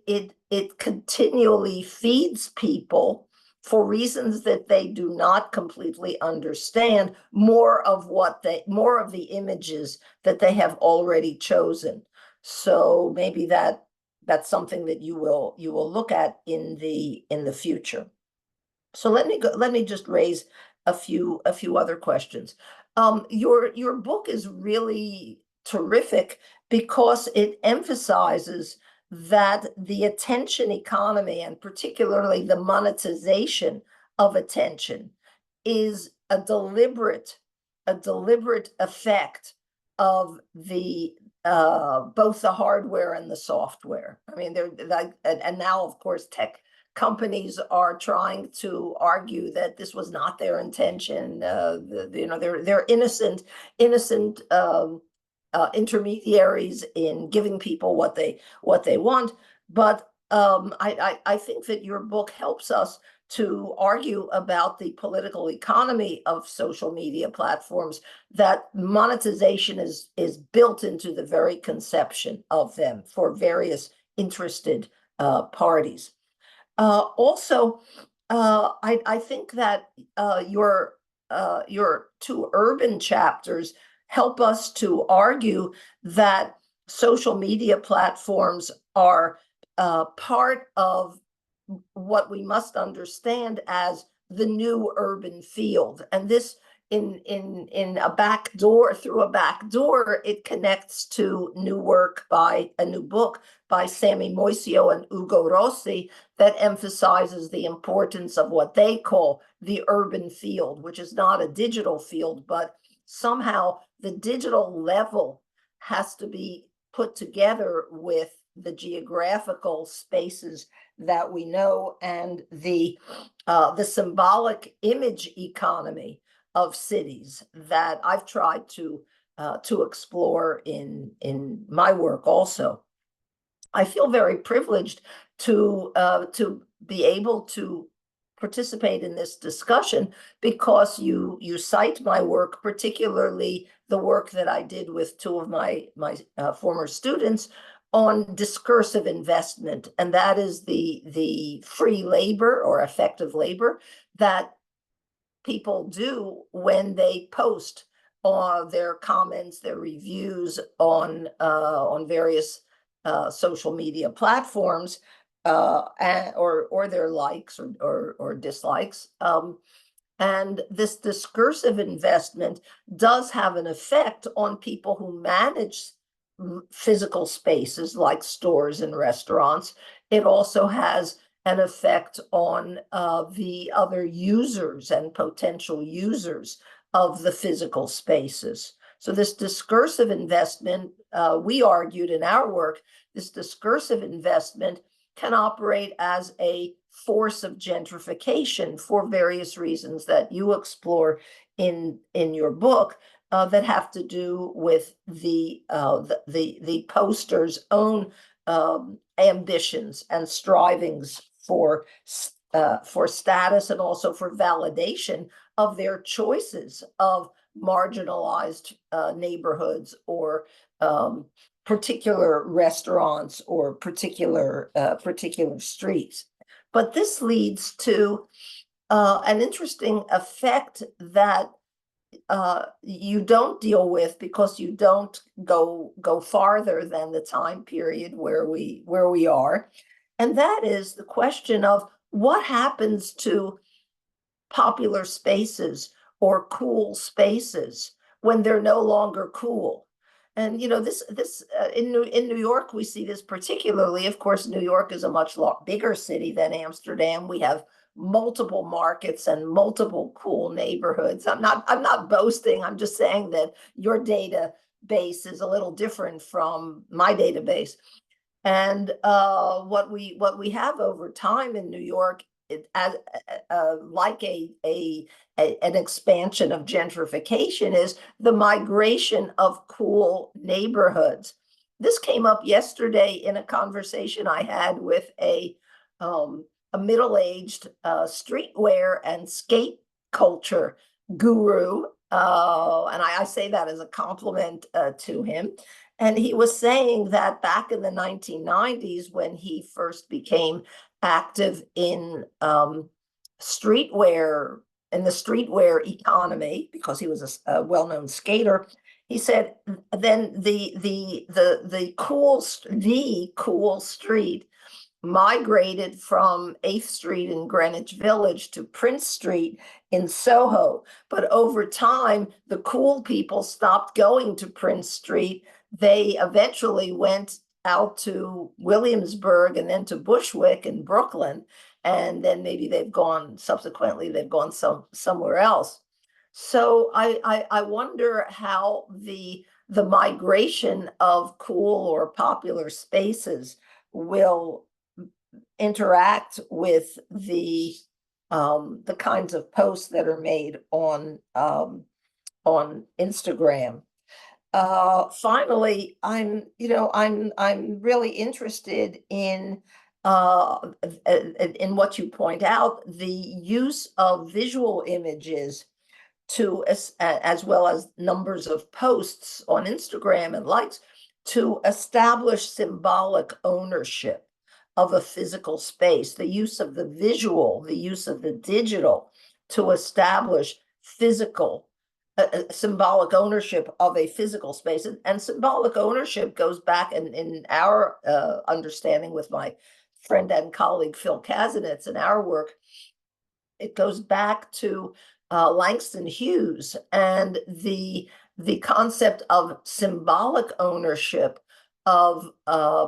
continually feeds people, for reasons that they do not completely understand, more of the images that they have already chosen. So maybe that's something that you will look at in the future. So let me just raise a few other questions. Your book is really terrific because it emphasizes that the attention economy, and particularly the monetization of attention, is a deliberate effect of the both the hardware and the software. I mean, they're like, and now of course companies are trying to argue that this was not their intention. They're innocent intermediaries in giving people what they want. But I think that your book helps us to argue about the political economy of social media platforms, that monetization is built into the very conception of them for various interested parties. Also, I think that your two urban chapters help us to argue that social media platforms are part of what we must understand as the new urban field. And this, in a back door, through a back door, it connects to new work by a new book by Sami Moisio and Ugo Rossi that emphasizes the importance of what they call the urban field, which is not a digital field, but somehow the digital level has to be put together with the geographical spaces that we know, and the symbolic image economy of cities that I've tried to explore in my work also. I feel very privileged to be able to participate in this discussion because you cite my work, particularly the work that I did with two of my former students on discursive investment, and that is the free labor or effective labor that people do when they post their comments, their reviews on various social media platforms, or their likes or dislikes. And this discursive investment does have an effect on people who manage physical spaces like stores and restaurants. It also has an effect on the other users and potential users of the physical spaces. So this discursive investment, we argued in our work, this discursive investment can operate as a force of gentrification for various reasons that you explore in your book, that have to do with the poster's own ambitions and strivings for status and also for validation of their choices of marginalized neighborhoods or particular restaurants or particular streets. But this leads to an interesting effect that you don't deal with because you don't go farther than the time period where we are, and that is the question of what happens to popular spaces or cool spaces when they're no longer cool. And this in New York we see this particularly. Of course, New York is a much bigger city than Amsterdam. We have multiple markets and multiple cool neighborhoods. I'm not boasting. I'm just saying that your database is a little different from my database. And what we have over time in New York, as like an expansion of gentrification, is the migration of cool neighborhoods. This came up yesterday in a conversation I had with a middle-aged streetwear and skate culture guru, and I say that as a compliment to him. And he was saying that back in the 1990s, when he first became active in streetwear, in the streetwear economy, because he was a well-known skater, he said then the cool street migrated from 8th Street in Greenwich Village to Prince Street in Soho. But over time, the cool people stopped going to Prince Street. They eventually went out to Williamsburg and then to Bushwick in Brooklyn. And then maybe they've gone somewhere else. So I wonder how the migration of cool or popular spaces will interact with the kinds of posts that are made on Instagram. Finally, I'm really interested in what you point out, the use of visual images to as well as numbers of posts on Instagram and likes to establish symbolic ownership of a physical space, the use of the visual, the use of the digital to establish physical symbolic ownership of a physical space. And symbolic ownership goes back in our understanding with my friend and colleague Phil Kazanitz in our work, it goes back to Langston Hughes and the concept of symbolic ownership of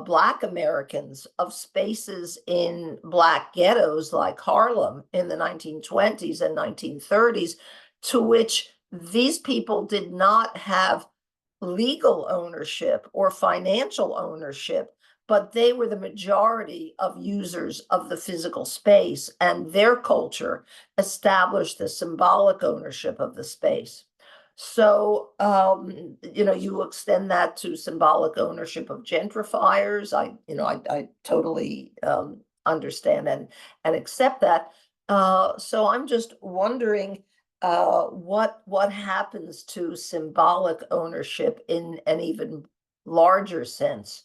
Black Americans, of spaces in Black ghettos like Harlem in the 1920s and 1930s, to which these people did not have legal ownership or financial ownership, but they were the majority of users of the physical space, and their culture established the symbolic ownership of the space. So, you extend that to symbolic ownership of gentrifiers. I totally understand and accept that. So I'm just wondering what happens to symbolic ownership in an even larger sense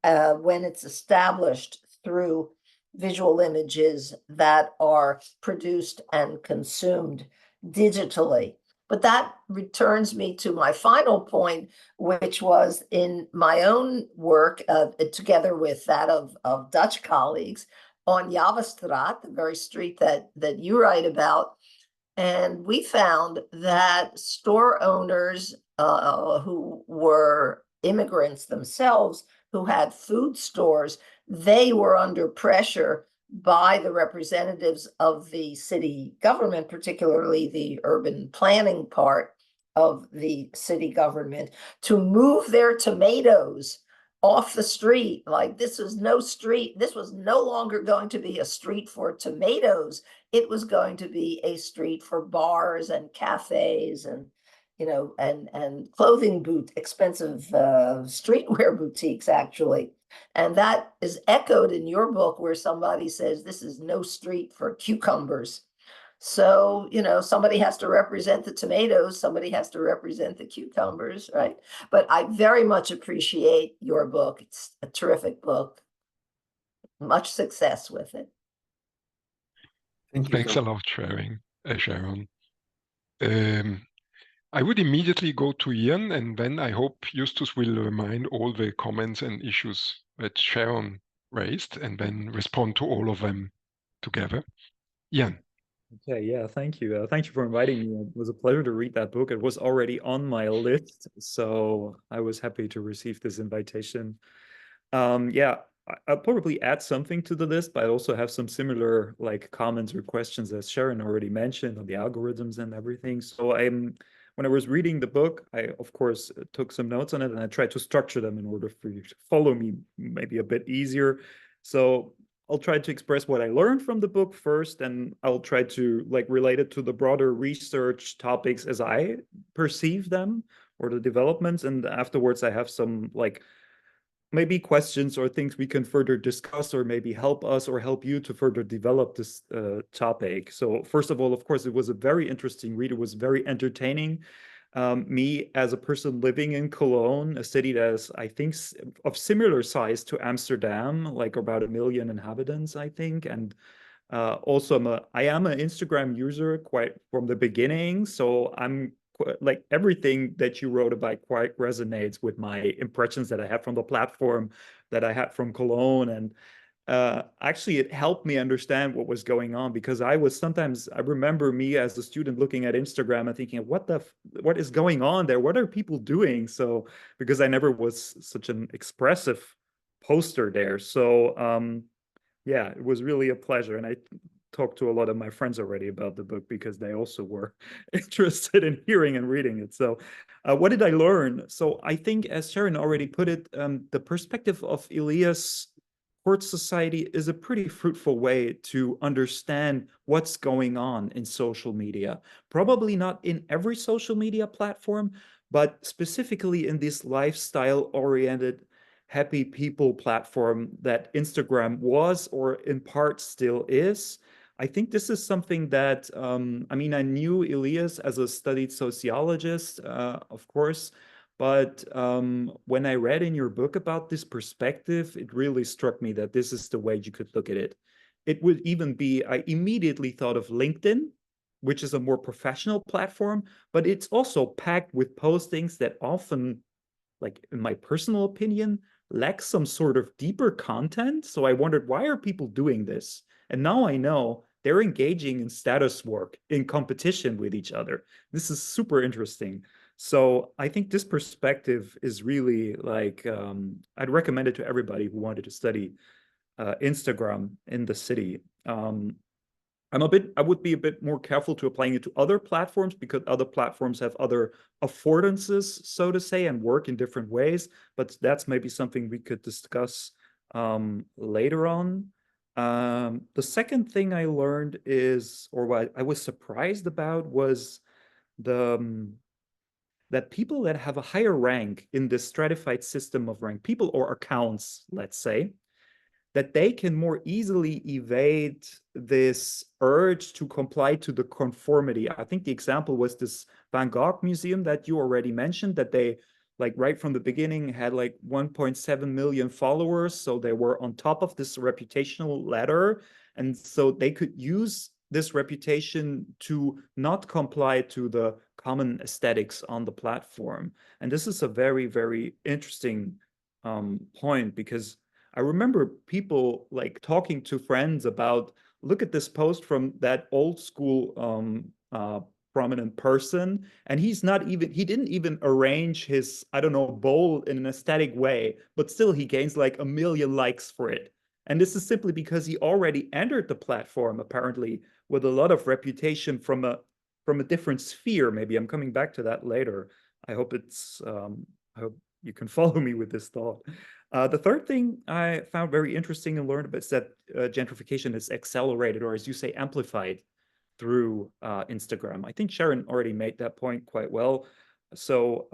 when it's established through visual images that are produced and consumed digitally. But that returns me to my final point, which was in my own work, together with that of Dutch colleagues, on Javastraat, the very street that you write about. And we found that store owners who were immigrants themselves, who had food stores, they were under pressure by the representatives of the city government, particularly the urban planning part of the city government, to move their tomatoes off the street. Like, this was no street. This was no longer going to be a street for tomatoes. It was going to be a street for bars and cafes and clothing expensive streetwear boutiques, actually. And that is echoed in your book, where somebody says this is no street for cucumbers. So, somebody has to represent the tomatoes, somebody has to represent the cucumbers, right? But I very much appreciate your book. It's a terrific book. Much success with it. Thank you. Thanks a lot, Sharon. I would immediately go to Ian, and then I hope Justus will remind all the comments and issues that Sharon raised, and then respond to all of them together. Ian. Okay, yeah, thank you. Thank you for inviting me. It was a pleasure to read that book. It was already on my list, so I was happy to receive this invitation. Yeah, I'll probably add something to the list, but I also have some similar comments or questions, as Sharon already mentioned, on the algorithms and everything. So when I was reading the book, I of course took some notes on it, and I tried to structure them in order for you to follow me maybe a bit easier. So I'll try to express what I learned from the book first, and I'll try to relate it to the broader research topics as I perceive them, or the developments. And afterwards, I have some maybe questions or things we can further discuss, or maybe help us or help you to further develop this topic. So first of all, of course, it was a very interesting read. It was very entertaining. Me, as a person living in Cologne, a city that is, I think, of similar size to Amsterdam, like about 1 million inhabitants, I think. And also, I am an Instagram user quite from the beginning. So I'm everything that you wrote about quite resonates with my impressions that I have from the platform, that I had from Cologne. And actually, it helped me understand what was going on, because I remember me as a student looking at Instagram and thinking, what is going on there? What are people doing? So, because I never was such an expressive poster there. So, yeah, it was really a pleasure. And I talked to a lot of my friends already about the book, because they also were interested in hearing and reading it. So what did I learn? So I think, as Sharon already put it, the perspective of Elias court society is a pretty fruitful way to understand what's going on in social media. Probably not in every social media platform, but specifically in this lifestyle-oriented happy people platform that Instagram was, or in part still is. I think this is something that, I mean, I knew Elias as a studied sociologist, of course, but when I read in your book about this perspective, it really struck me that this is the way you could look at it. It would even be, I immediately thought of LinkedIn, which is a more professional platform, but it's also packed with postings that often, like in my personal opinion, lack some sort of deeper content. So I wondered, why are people doing this? And now I know they're engaging in status work, in competition with each other. This is super interesting. So I think this perspective is really like, I'd recommend it to everybody who wanted to study Instagram in the city. I would be a bit more careful to applying it to other platforms, because other platforms have other affordances, so to say, and work in different ways. But that's maybe something we could discuss later on. The second thing I learned is, or what I was surprised about, was that people that have a higher rank in this stratified system of rank, people or accounts, let's say, that they can more easily evade this urge to comply to the conformity. I think the example was this Van Gogh museum that you already mentioned, that they, like right from the beginning, had like 1.7 million followers. So they were on top of this reputational ladder. And so they could use this reputation to not comply to the common aesthetics on the platform. And this is a very, very interesting point, because I remember people like talking to friends about, look at this post from that old school prominent person, and he didn't even arrange his, I don't know, bowl in an aesthetic way, but still he gains like 1 million likes for it. And this is simply because he already entered the platform, apparently, with a lot of reputation from a different sphere. Maybe I'm coming back to that later. I hope I hope you can follow me with this thought. The third thing I found very interesting and learned about is that gentrification is accelerated, or as you say, amplified through Instagram. I think Sharon already made that point quite well. So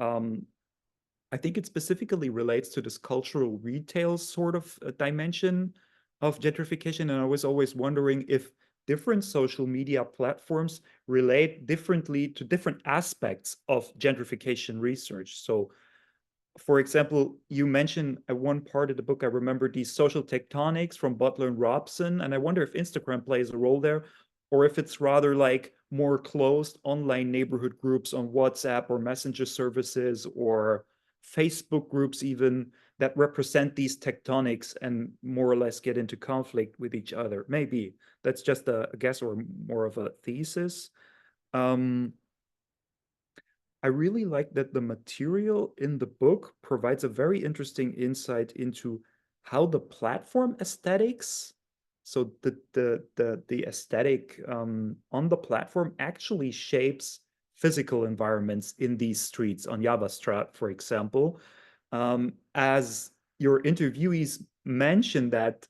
I think it specifically relates to this cultural retail sort of dimension of gentrification. And I was always wondering if different social media platforms relate differently to different aspects of gentrification research. So for example, you mentioned at one part of the book, I remember these social tectonics from Butler and Robson, and I wonder if Instagram plays a role there, or if it's rather like more closed online neighborhood groups on WhatsApp or messenger services or Facebook groups even, that represent these tectonics and more or less get into conflict with each other. Maybe that's just a guess or more of a thesis. I really like that the material in the book provides a very interesting insight into how the platform aesthetics, so the aesthetic on the platform actually shapes physical environments in these streets on Javastraat, for example. As your interviewees mentioned that,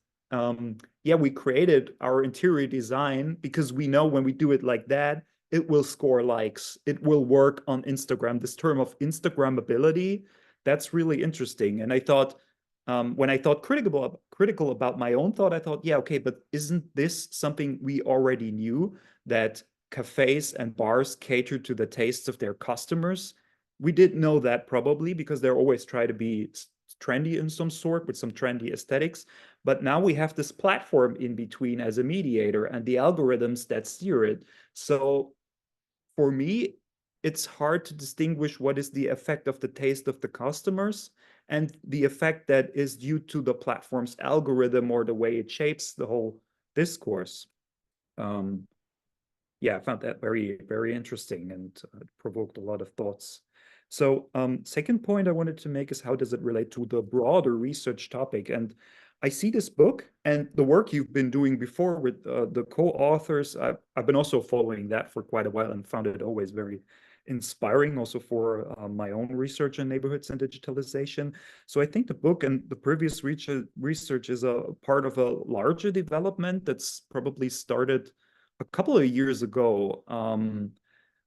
yeah, we created our interior design because we know when we do it like that, it will score likes, it will work on Instagram. This term of Instagrammability, that's really interesting. And I thought, when I thought critical about my own thought, I thought, yeah, okay, but isn't this something we already knew, that cafes and bars cater to the tastes of their customers? We did know that probably because they're always try to be trendy in some sort with some trendy aesthetics. But now we have this platform in between as a mediator and the algorithms that steer it. So for me, it's hard to distinguish what is the effect of the taste of the customers and the effect that is due to the platform's algorithm or the way it shapes the whole discourse. Yeah, I found that very, very interesting and provoked a lot of thoughts. So second point I wanted to make is, how does it relate to the broader research topic? And I see this book and the work you've been doing before with the co-authors. I've been also following that for quite a while and found it always very inspiring, also for my own research in neighborhoods and digitalization. So I think the book and the previous research is a part of a larger development that's probably started a couple of years ago,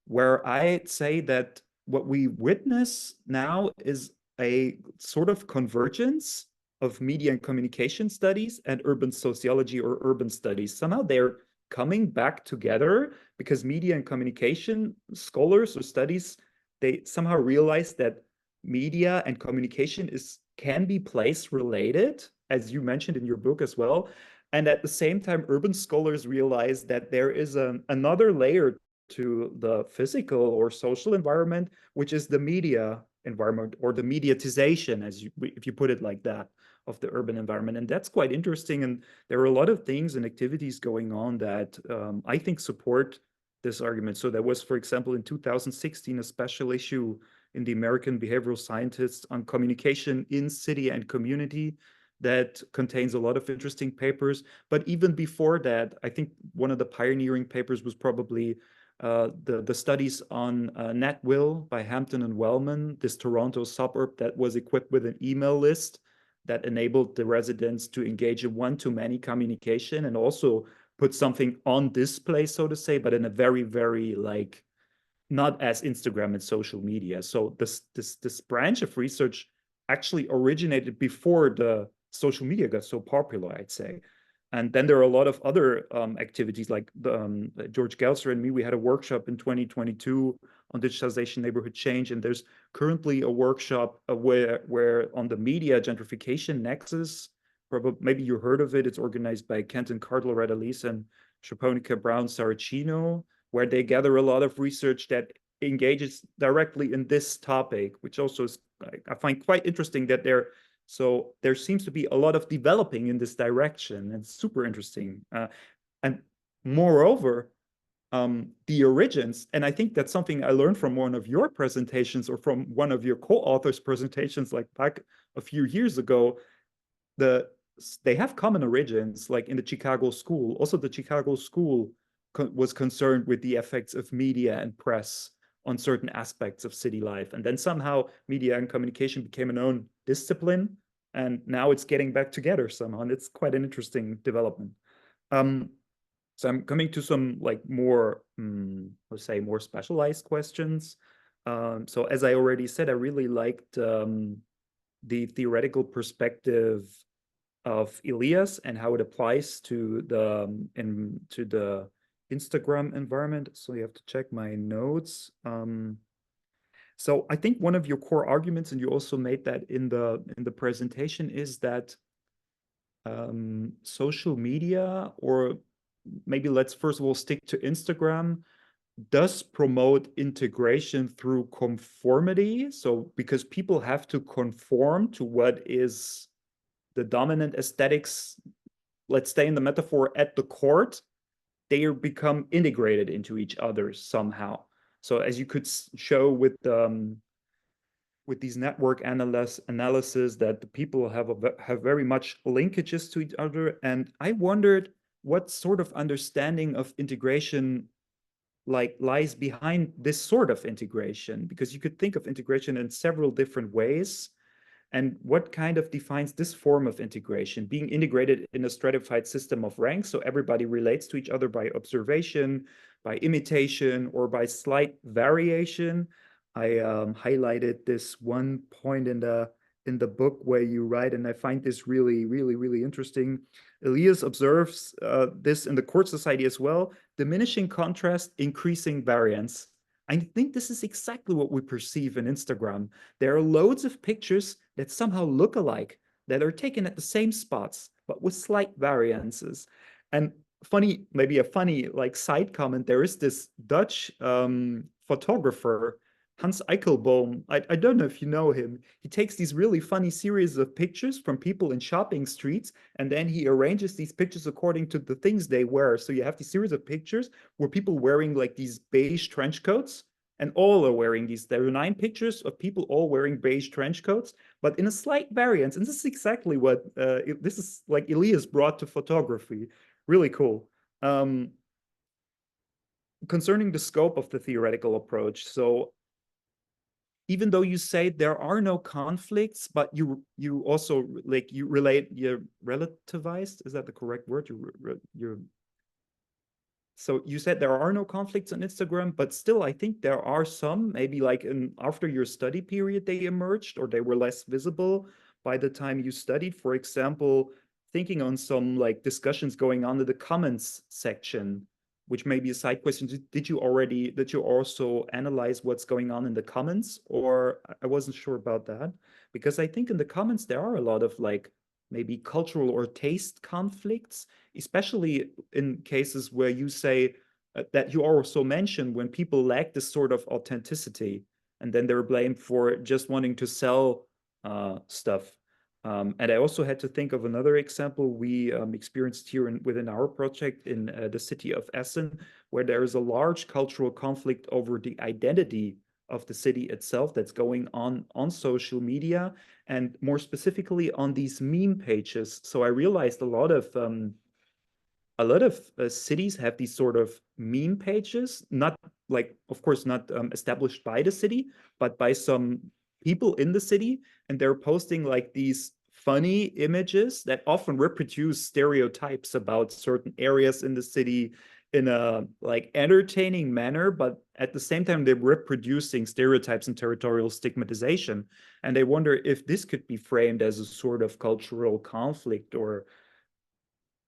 where I'd say that what we witness now is a sort of convergence of media and communication studies and urban sociology or urban studies. Somehow they're coming back together because media and communication scholars or studies, they somehow realize that media and communication can be place related, as you mentioned in your book as well. And at the same time, urban scholars realize that there is another layer to the physical or social environment, which is the media environment or the mediatization, if you put it like that, of the urban environment. And that's quite interesting. And there are a lot of things and activities going on that I think support this argument. So there was, for example, in 2016, a special issue in the American Behavioral Scientists on communication in city and community that contains a lot of interesting papers. But even before that, I think one of the pioneering papers was probably the studies on NetWill by Hampton and Wellman, this Toronto suburb that was equipped with an email list that enabled the residents to engage in one-to-many communication and also put something on display, so to say, but in a very, very like not as Instagram and social media. So this branch of research actually originated before the social media got so popular, I'd say. And then there are a lot of other activities like George Gelser and me, we had a workshop in 2022 on digitalization, neighborhood change. And there's currently a workshop where on the media gentrification nexus, probably maybe you heard of it. It's organized by Kenton Cardle Lees and Shaponica Brown Saracino, where they gather a lot of research that engages directly in this topic, which also is, I find quite interesting that so there seems to be a lot of developing in this direction. It's super interesting. And moreover, the origins, and I think that's something I learned from one of your presentations or from one of your co-authors' presentations, like back a few years ago, they have common origins, like in the Chicago School. Also, the Chicago School was concerned with the effects of media and press on certain aspects of city life. And then somehow media and communication became an own discipline. And now it's getting back together somehow. And it's quite an interesting development. So I'm coming to some like more, let's say, more specialized questions. So as I already said, I really liked the theoretical perspective of Elias and how it applies to the Instagram environment. So you have to check my notes. So I think one of your core arguments, and you also made that in the presentation, is that social media, or maybe let's first of all stick to Instagram, does promote integration through conformity. So because people have to conform to what is the dominant aesthetics, let's stay in the metaphor, at the court, they become integrated into each other somehow. So as you could show with these network analysis, that the people have very much linkages to each other. And I wondered what sort of understanding of integration lies behind this sort of integration, because you could think of integration in several different ways. And what kind of defines this form of integration? Being integrated in a stratified system of ranks, so everybody relates to each other by observation, by imitation, or by slight variation. I highlighted this one point in the book where you write, and I find this really, really, really interesting. Elias observes this in the court society as well: diminishing contrast, increasing variance. I think this is exactly what we perceive in Instagram. There are loads of pictures that somehow look alike, that are taken at the same spots, but with slight variances. And maybe a funny like side comment, there is this Dutch photographer, Hans Eichelboom. I don't know if you know him. He takes these really funny series of pictures from people in shopping streets, and then he arranges these pictures according to the things they wear. So you have these series of pictures where people wearing like these beige trench coats, and all are wearing these. There are 9 pictures of people all wearing beige trench coats, but in a slight variance. And this is exactly what this is like Elias brought to photography. Really cool. Concerning the scope of the theoretical approach, so even though you say there are no conflicts, but you also like you relativized, is that the correct word? So you said there are no conflicts on Instagram, but still I think there are some, maybe like after your study period they emerged, or they were less visible by the time you studied. For example, thinking on some like discussions going on in the comments section, which may be a side question. Did you also analyze what's going on in the comments? Or I wasn't sure about that, because I think in the comments there are a lot of like maybe cultural or taste conflicts, especially in cases where you say that you also mentioned when people lack this sort of authenticity, and then they're blamed for just wanting to sell stuff. And I also had to think of another example we experienced here within our project in the city of Essen, where there is a large cultural conflict over the identity of the city itself that's going on social media, and more specifically on these meme pages. So I realized a lot of cities have these sort of meme pages, not like, of course, not established by the city, but by some people in the city, and they're posting like these funny images that often reproduce stereotypes about certain areas in the city in a like entertaining manner, but at the same time they're reproducing stereotypes and territorial stigmatization. And I wonder if this could be framed as a sort of cultural conflict, or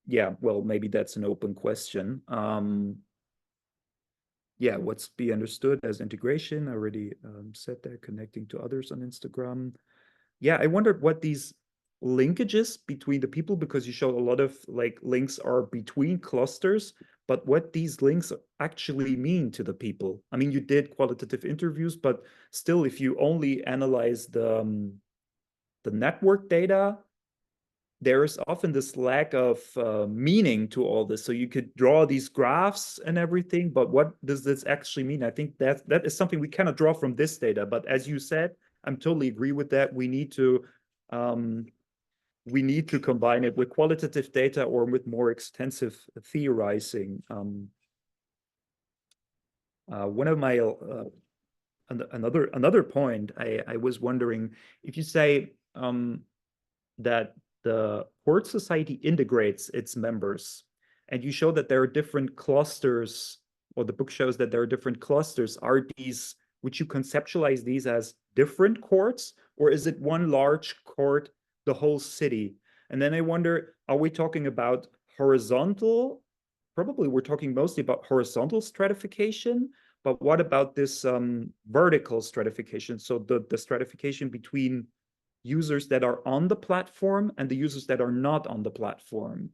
yeah, well, maybe that's an open question. Yeah, what's be understood as integration? I already said that, connecting to others on Instagram. Yeah, I wondered what these linkages between the people, because you showed a lot of like links are between clusters, but what these links actually mean to the people. I mean, you did qualitative interviews, but still, if you only analyze the network data, there's often this lack of meaning to all this. So you could draw these graphs and everything, but what does this actually mean? I think that is something we cannot draw from this data. But as you said, I'm totally agree with that. We need to combine it with qualitative data or with more extensive theorizing. One of my another point I was wondering, if you say that the Port Society integrates its members, and you show that there are different clusters, or the book shows that there are different clusters. Are these, would you conceptualize these as different courts, or is it one large court, the whole city? And then I wonder, are we talking about horizontal? Probably we're talking mostly about horizontal stratification, but what about this vertical stratification? So the stratification between users that are on the platform and the users that are not on the platform.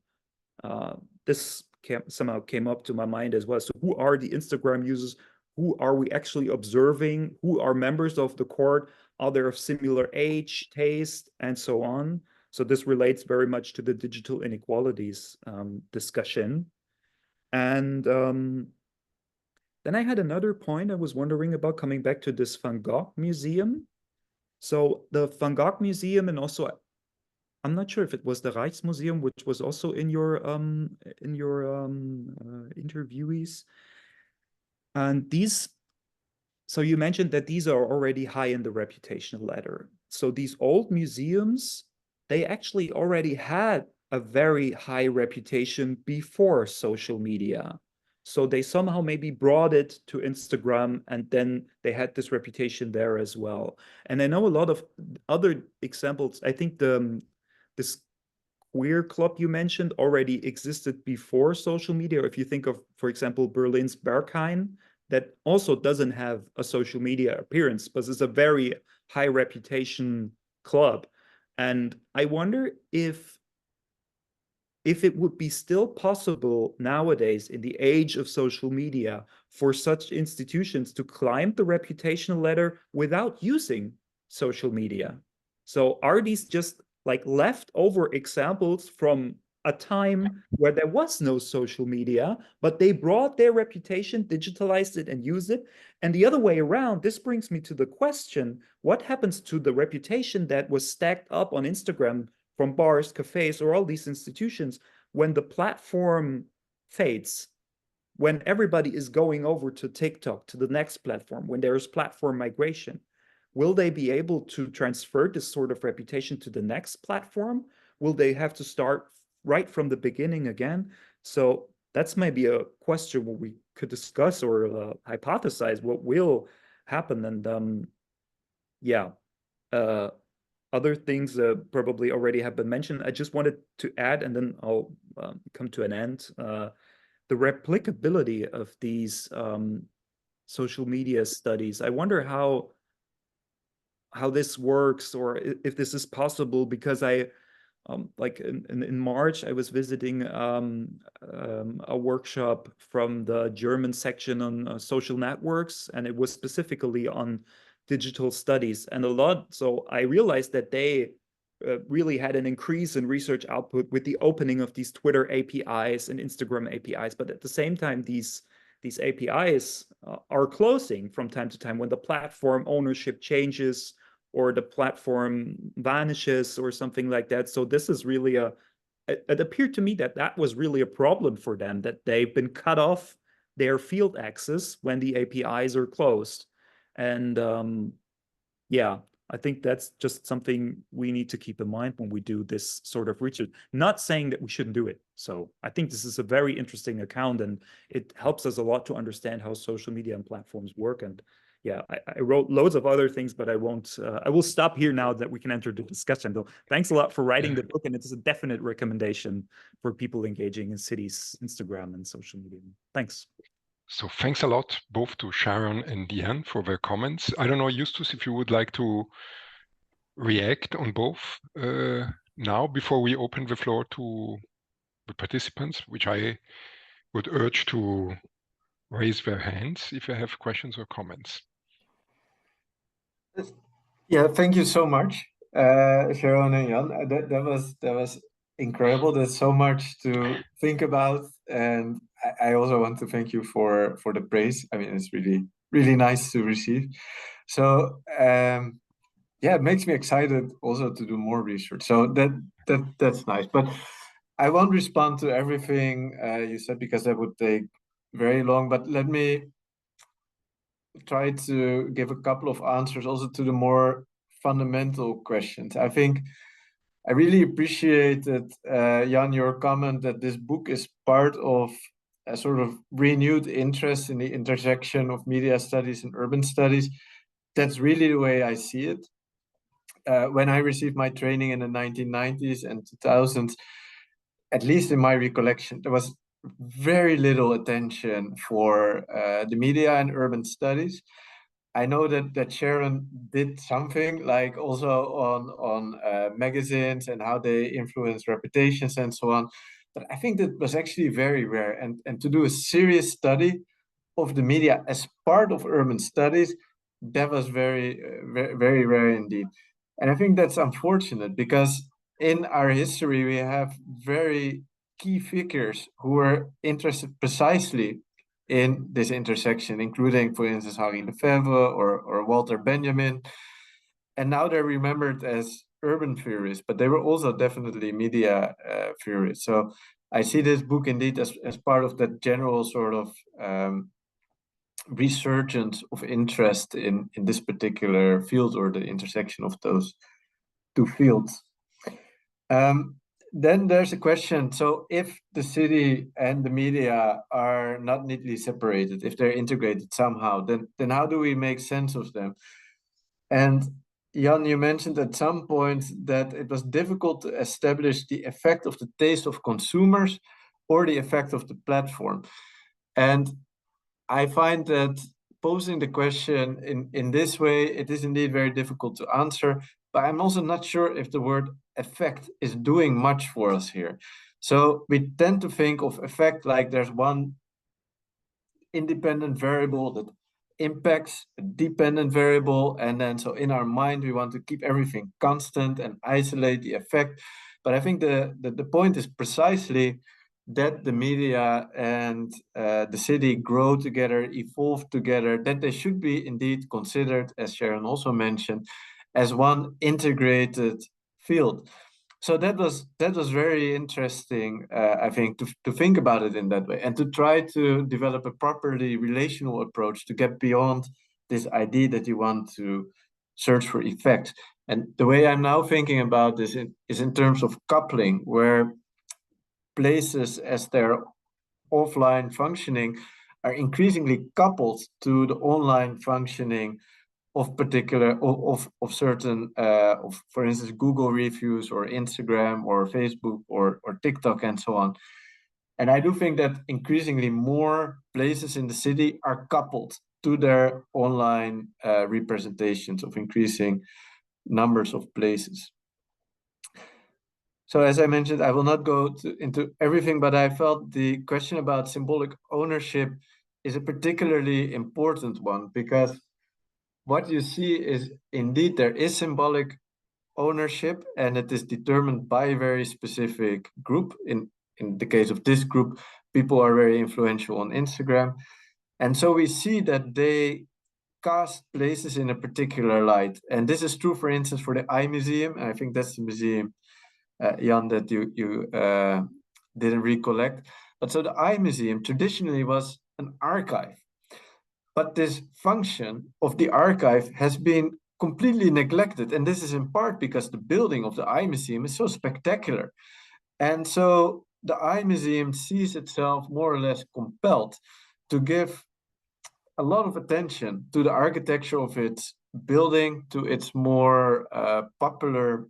This somehow came up to my mind as well. So who are the Instagram users? Who are we actually observing? Who are members of the court? Are they of similar age, taste, and so on? So this relates very much to the digital inequalities discussion. And then I had another point I was wondering about, coming back to this Van Gogh museum. So the Van Gogh Museum, and also, I'm not sure if it was the Rijksmuseum, which was also in your interviewees. And these, so you mentioned that these are already high in the reputational ladder. So these old museums, they actually already had a very high reputation before social media. So they somehow maybe brought it to Instagram, and then they had this reputation there as well. And I know a lot of other examples. I think this queer club you mentioned already existed before social media. Or if you think of, for example, Berlin's Berghain, that also doesn't have a social media appearance, but it's a very high reputation club. And I wonder if it would be still possible nowadays, in the age of social media, for such institutions to climb the reputational ladder without using social media. So are these just like leftover examples from a time where there was no social media, but they brought their reputation, digitalized it, and used it. And the other way around, this brings me to the question, what happens to the reputation that was stacked up on Instagram from bars, cafes, or all these institutions when the platform fades? When everybody is going over to TikTok, to the next platform, when there is platform migration, will they be able to transfer this sort of reputation to the next platform? Will they have to start right from the beginning again? So that's maybe a question where we could discuss or hypothesize what will happen. And yeah, other things probably already have been mentioned. I just wanted to add, and then I'll come to an end. The replicability of these social media studies. I wonder how this works, or if this is possible, because I like in March I was visiting a workshop from the German section on social networks, and it was specifically on digital studies, and so I realized that they really had an increase in research output with the opening of these Twitter APIs and Instagram APIs. But at the same time, these APIs are closing from time to time when the platform ownership changes or the platform vanishes or something like that. So this is really it appeared to me that was really a problem for them, that they've been cut off their field access when the APIs are closed. And yeah, I think that's just something we need to keep in mind when we do this sort of research. Not saying that we shouldn't do it. So I think this is a very interesting account, and it helps us a lot to understand how social media and platforms work. And yeah, I wrote loads of other things, but I won't. I will stop here now that we can enter the discussion. Though, thanks a lot for writing the book, and it is a definite recommendation for people engaging in cities, Instagram, and social media. Thanks. So thanks a lot both to Sharon and Diane for their comments. I don't know, Justus, if you would like to react on both now before we open the floor to the participants, which I would urge to raise their hands if they have questions or comments. Yeah, thank you so much, Sharon and Jan. That was incredible. There's so much to think about, and I also want to thank you for the praise. I mean, it's really nice to receive. So yeah, it makes me excited also to do more research. So that's nice. But I won't respond to everything you said, because that would take very long. But let me try to give a couple of answers also to the more fundamental questions. I think I really appreciated, Jan, your comment that this book is part of a sort of renewed interest in the intersection of media studies and urban studies. That's really the way I see it. When I received my training in the 1990s and 2000s, at least in my recollection, there was very little attention for the media and urban studies. I know that Sharon did something like also on magazines and how they influence reputations and so on. But I think that was actually very rare. And to do a serious study of the media as part of urban studies, that was very rare indeed. And I think that's unfortunate, because in our history, we have very key figures who were interested precisely in this intersection, including, for instance, Henri Lefebvre or Walter Benjamin. And now they're remembered as urban theorists, but they were also definitely media theorists. So I see this book indeed as part of that general sort of resurgence of interest in this particular field, or the intersection of those two fields. Then there's a question. So if the city and the media are not neatly separated, if they're integrated somehow, then how do we make sense of them? And Jan, you mentioned at some point that it was difficult to establish the effect of the taste of consumers or the effect of the platform. And I find that posing the question in this way, it is indeed very difficult to answer, but I'm also not sure if the word effect is doing much for us here. So we tend to think of effect like there's one independent variable that impacts a dependent variable, and then so in our mind we want to keep everything constant and isolate the effect. But I think the point is precisely that the media and the city grow together, evolve together, that they should be indeed considered, as Sharon also mentioned, as one integrated field. So that was very interesting, I think, to think about it in that way, and to try to develop a properly relational approach to get beyond this idea that you want to search for effects. And the way I'm now thinking about this is in terms of coupling, where places, as their offline functioning, are increasingly coupled to the online functioning of particular of certain for instance Google reviews or Instagram or Facebook or TikTok and so on. And I do think that increasingly more places in the city are coupled to their online representations of increasing numbers of places. So as I mentioned, I will not go into everything, but I felt the question about symbolic ownership is a particularly important one, because what you see is indeed there is symbolic ownership, and it is determined by a very specific group. In the case of this group, people are very influential on Instagram. And so we see that they cast places in a particular light. And this is true, for instance, for the Eye Museum. And I think that's the museum, Jan, that you didn't recollect. But so the Eye Museum traditionally was an archive. But this function of the archive has been completely neglected. And this is in part because the building of the Eye Museum is so spectacular. And so the Eye Museum sees itself more or less compelled to give a lot of attention to the architecture of its building, to its more popular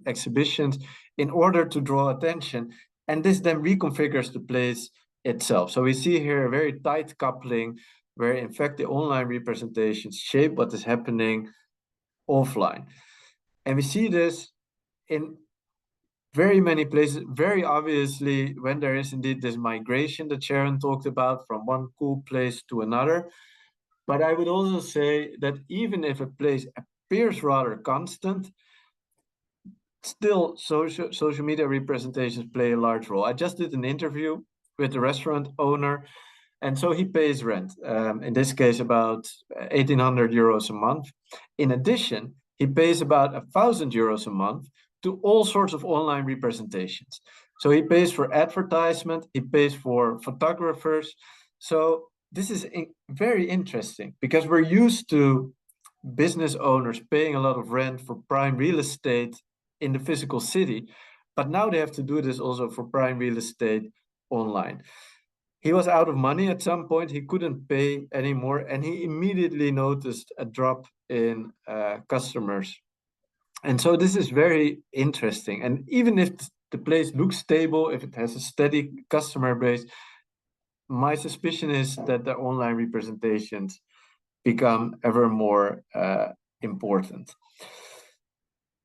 exhibitions, in order to draw attention. And this then reconfigures the place itself. So we see here a very tight coupling, where in fact the online representations shape what is happening offline. And we see this in very many places, very obviously, when there is indeed this migration that Sharon talked about from one cool place to another. But I would also say that even if a place appears rather constant, still social media representations play a large role. I just did an interview with a restaurant owner, and so he pays rent, in this case about 1,800 euros a month. In addition, he pays about 1,000 euros a month to all sorts of online representations. So he pays for advertisement, he pays for photographers. So this is very interesting, because we're used to business owners paying a lot of rent for prime real estate in the physical city, but now they have to do this also for prime real estate online. He was out of money at some point, he couldn't pay anymore, and he immediately noticed a drop in customers. And so this is very interesting. And even if the place looks stable, if it has a steady customer base, my suspicion is that the online representations become ever more important.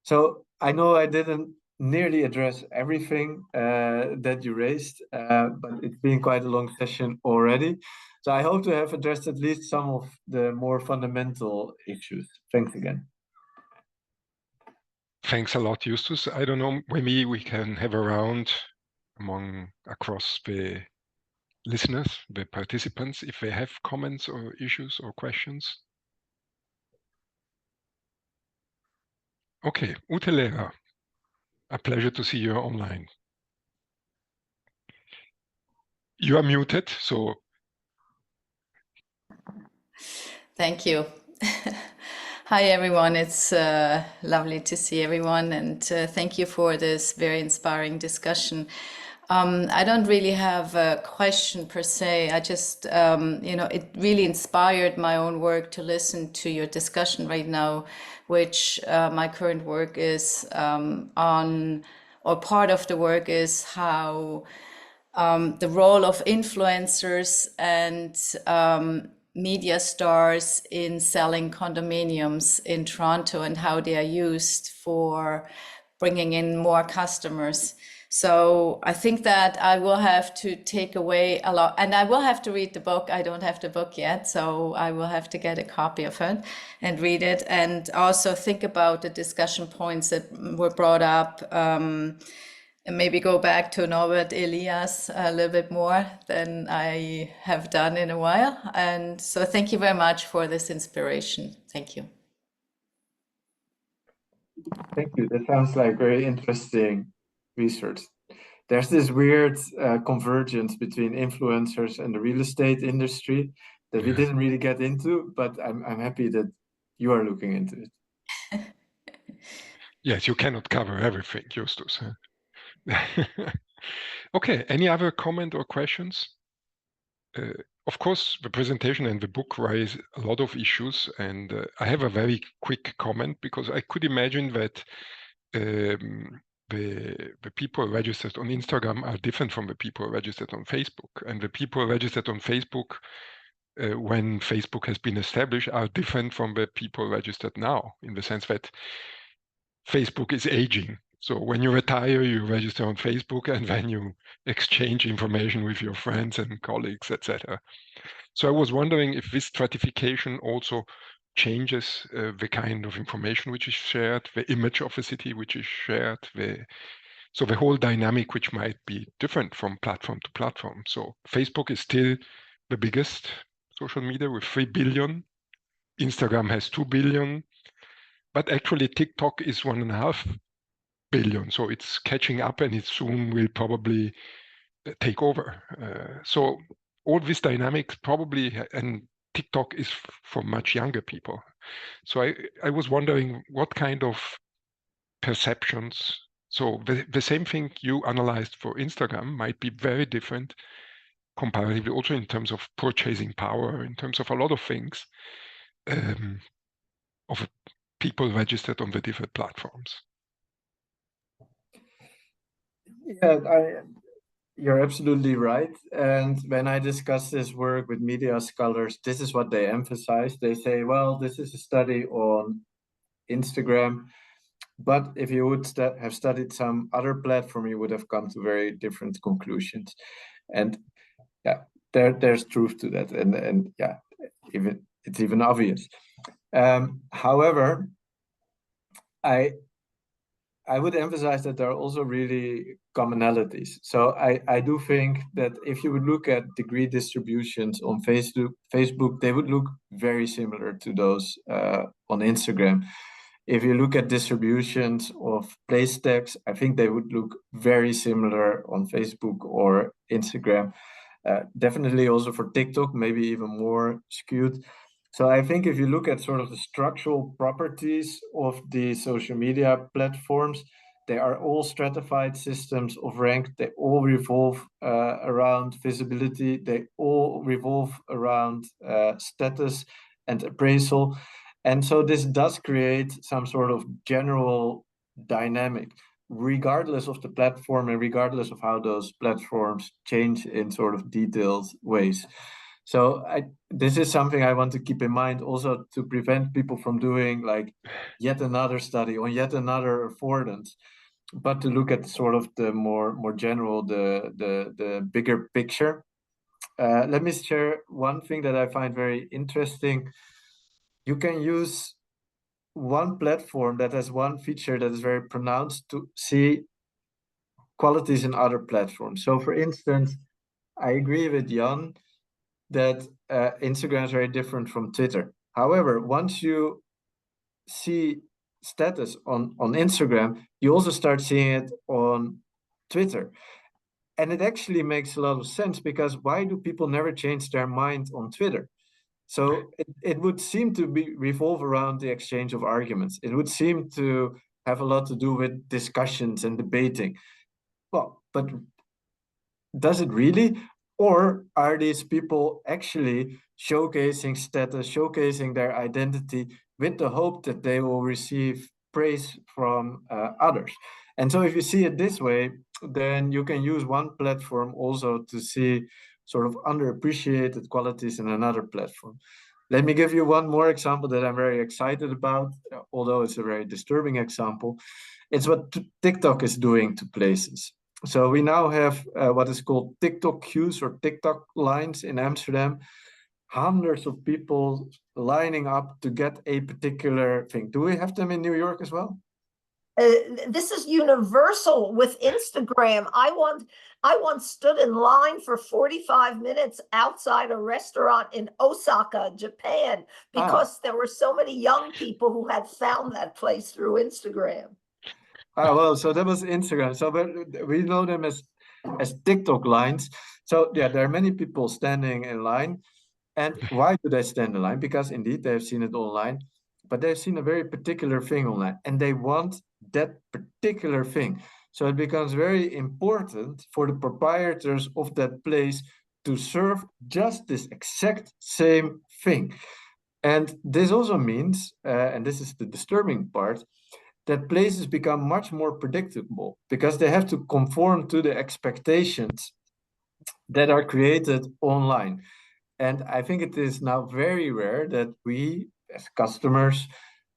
So I know I didn't nearly address everything that you raised, but it's been quite a long session already. So I hope to have addressed at least some of the more fundamental issues. Thanks again. Thanks a lot, Justus. I don't know, maybe we can have a round across the listeners, the participants, if they have comments or issues or questions. Okay, Ute Lehrer, a pleasure to see you online. You are muted, so. Thank you. Hi, everyone. It's lovely to see everyone, and thank you for this very inspiring discussion. I don't really have a question per se. I just, it really inspired my own work to listen to your discussion right now, which my current work is on, or part of the work is how the role of influencers and media stars in selling condominiums in Toronto, and how they are used for bringing in more customers. So I think that I will have to take away a lot, and I will have to read the book. I don't have the book yet, so I will have to get a copy of it and read it, and also think about the discussion points that were brought up, and maybe go back to Norbert Elias a little bit more than I have done in a while. And so thank you very much for this inspiration. Thank you. Thank you. That sounds like very interesting research. There's this weird convergence between influencers and the real estate industry that we didn't really get into, but I'm happy that you are looking into it. Yes, you cannot cover everything, Justus. Okay, any other comment or questions? Of course, the presentation and the book raise a lot of issues, and I have a very quick comment because I could imagine that the people registered on Instagram are different from the people registered on Facebook, and the people registered on Facebook when Facebook has been established are different from the people registered now, in the sense that Facebook is aging. So when you retire, you register on Facebook, and then you exchange information with your friends and colleagues, etc. So I was wondering if this stratification also changes the kind of information which is shared, the image of a city which is shared, so the whole dynamic which might be different from platform to platform. So Facebook is still the biggest social media with 3 billion. Instagram has 2 billion, but actually TikTok is 1.5 billion. So it's catching up, and it soon will probably take over. So all these dynamics probably, and TikTok is for much younger people. So I was wondering what kind of perceptions. So the same thing you analyzed for Instagram might be very different comparatively, also in terms of purchasing power, in terms of a lot of things, of people registered on the different platforms. Yeah, you're absolutely right. And when I discuss this work with media scholars, this is what they emphasize. They say, well, this is a study on Instagram, but if you would have studied some other platform, you would have come to very different conclusions. And yeah, there's truth to that. And yeah, it's even obvious. However, I would emphasize that there are also really commonalities. So I do think that if you would look at degree distributions on Facebook, they would look very similar to those on Instagram. If you look at distributions of place tags, I think they would look very similar on Facebook or Instagram. Definitely also for TikTok, maybe even more skewed. So I think if you look at sort of the structural properties of the social media platforms, they are all stratified systems of rank. They all revolve around visibility. They all revolve around status and appraisal. And so this does create some sort of general dynamic, regardless of the platform and regardless of how those platforms change in sort of detailed ways. So this is something I want to keep in mind also to prevent people from doing like yet another study on yet another affordance, but to look at sort of the more general, the bigger picture. Let me share one thing that I find very interesting. You can use one platform that has one feature that is very pronounced to see qualities in other platforms. So for instance, I agree with Jan that Instagram is very different from Twitter. However, once you see status on Instagram, you also start seeing it on Twitter. And it actually makes a lot of sense, because why do people never change their mind on Twitter? So it would seem to revolve around the exchange of arguments. It would seem to have a lot to do with discussions and debating. Well, but does it really? Or are these people actually showcasing status, showcasing their identity with the hope that they will receive praise from others? And so if you see it this way, then you can use one platform also to see sort of underappreciated qualities in another platform. Let me give you one more example that I'm very excited about, although it's a very disturbing example. It's what TikTok is doing to places. So we now have what is called TikTok queues or TikTok lines in Amsterdam. Hundreds of people lining up to get a particular thing. Do we have them in New York as well? This is universal with Instagram. I once stood in line for 45 minutes outside a restaurant in Osaka, Japan, because there were so many young people who had found that place through Instagram. Well, so that was Instagram. So we know them as TikTok lines. So yeah, there are many people standing in line. And why do they stand in line? Because indeed they've seen it online, but they've seen a very particular thing online, and they want that particular thing. So it becomes very important for the proprietors of that place to serve just this exact same thing. And this also means, and this is the disturbing part, that places become much more predictable because they have to conform to the expectations that are created online. And I think it is now very rare that we, as customers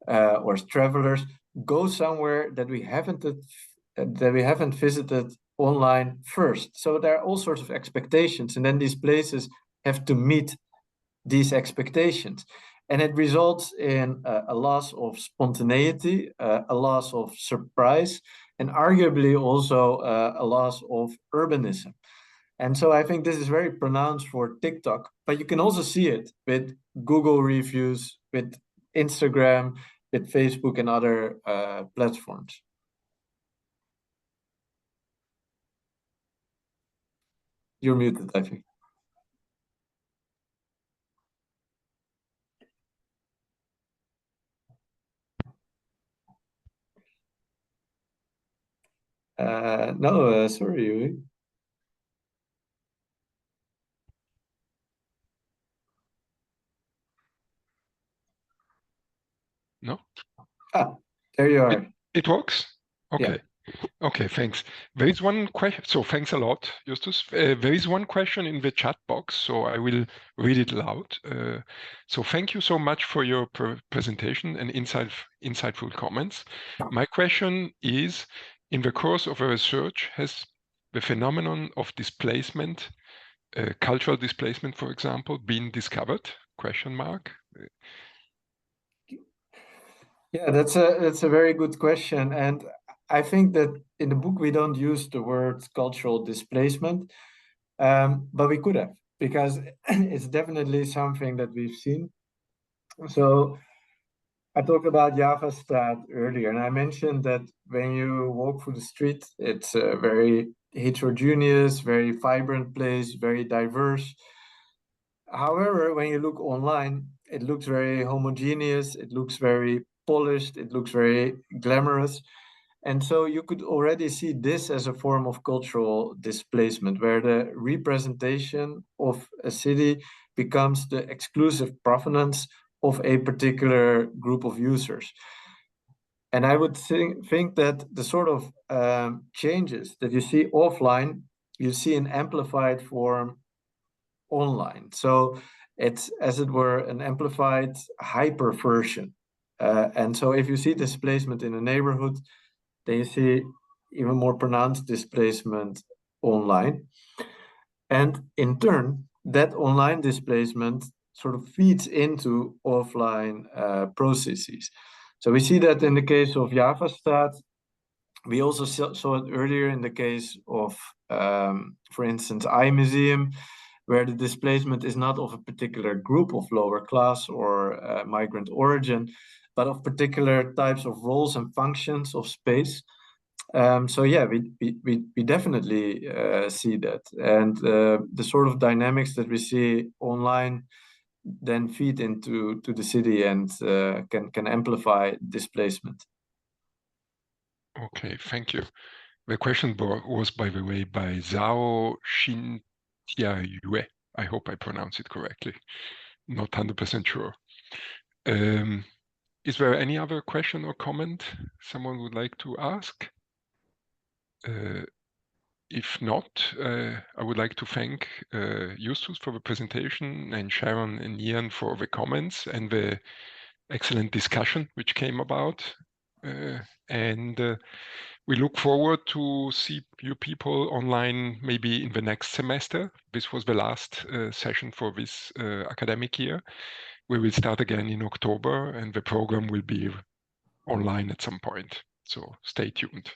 or as travelers, go somewhere that we haven't visited online first. So there are all sorts of expectations, and then these places have to meet these expectations. And it results in a loss of spontaneity, a loss of surprise, and arguably also a loss of urbanism. And so I think this is very pronounced for TikTok, but you can also see it with Google reviews, with Instagram, with Facebook and other platforms. You're muted, I think. No, sorry, Yuri. No? There you are. It works? Okay. Yeah. Okay, thanks. There is one question. So thanks a lot, Justus. There is one question in the chat box, so I will read it loud. So thank you so much for your presentation and insightful comments. My question is, in the course of a research, has the phenomenon of displacement, cultural displacement, for example, been discovered? Question mark. Yeah, that's a very good question. And I think that in the book, we don't use the word cultural displacement, but we could have, because it's definitely something that we've seen. So I talked about Javastraat earlier, and I mentioned that when you walk through the street, it's a very heterogeneous, very vibrant place, very diverse. However, when you look online, it looks very homogeneous, it looks very polished, it looks very glamorous. And so you could already see this as a form of cultural displacement, where the representation of a city becomes the exclusive provenance of a particular group of users. And I would think that the sort of changes that you see offline, you see in amplified form online. So it's, as it were, an amplified hyper version. And so if you see displacement in a neighborhood, then you see even more pronounced displacement online. And in turn, that online displacement sort of feeds into offline processes. So we see that in the case of Javastraat. We also saw it earlier in the case of, for instance, iMuseum, where the displacement is not of a particular group of lower class or migrant origin, but of particular types of roles and functions of space. So yeah, we definitely see that, and the sort of dynamics that we see online then feed into the city and can amplify displacement. Okay, thank you. The question was, by the way, by Zhao Xintiayue. I hope I pronounce it correctly. Not 100% sure. Is there any other question or comment someone would like to ask? If not, I would like to thank Justus for the presentation and Sharon and Ian for the comments and the excellent discussion which came about. And We look forward to see you people online maybe in the next semester. This was the last session for this academic year. We will start again in October, and the program will be online at some point. So stay tuned.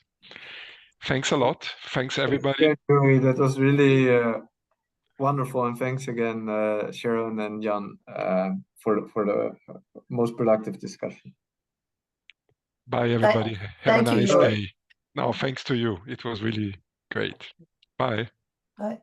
Thanks a lot. Thanks, everybody. Thank you. That was really wonderful. And thanks again, Sharon and Jan, for the most productive discussion. Bye, everybody. Have a thank you, nice Jörg. day. No, thanks to you. It was really great. Bye. Bye.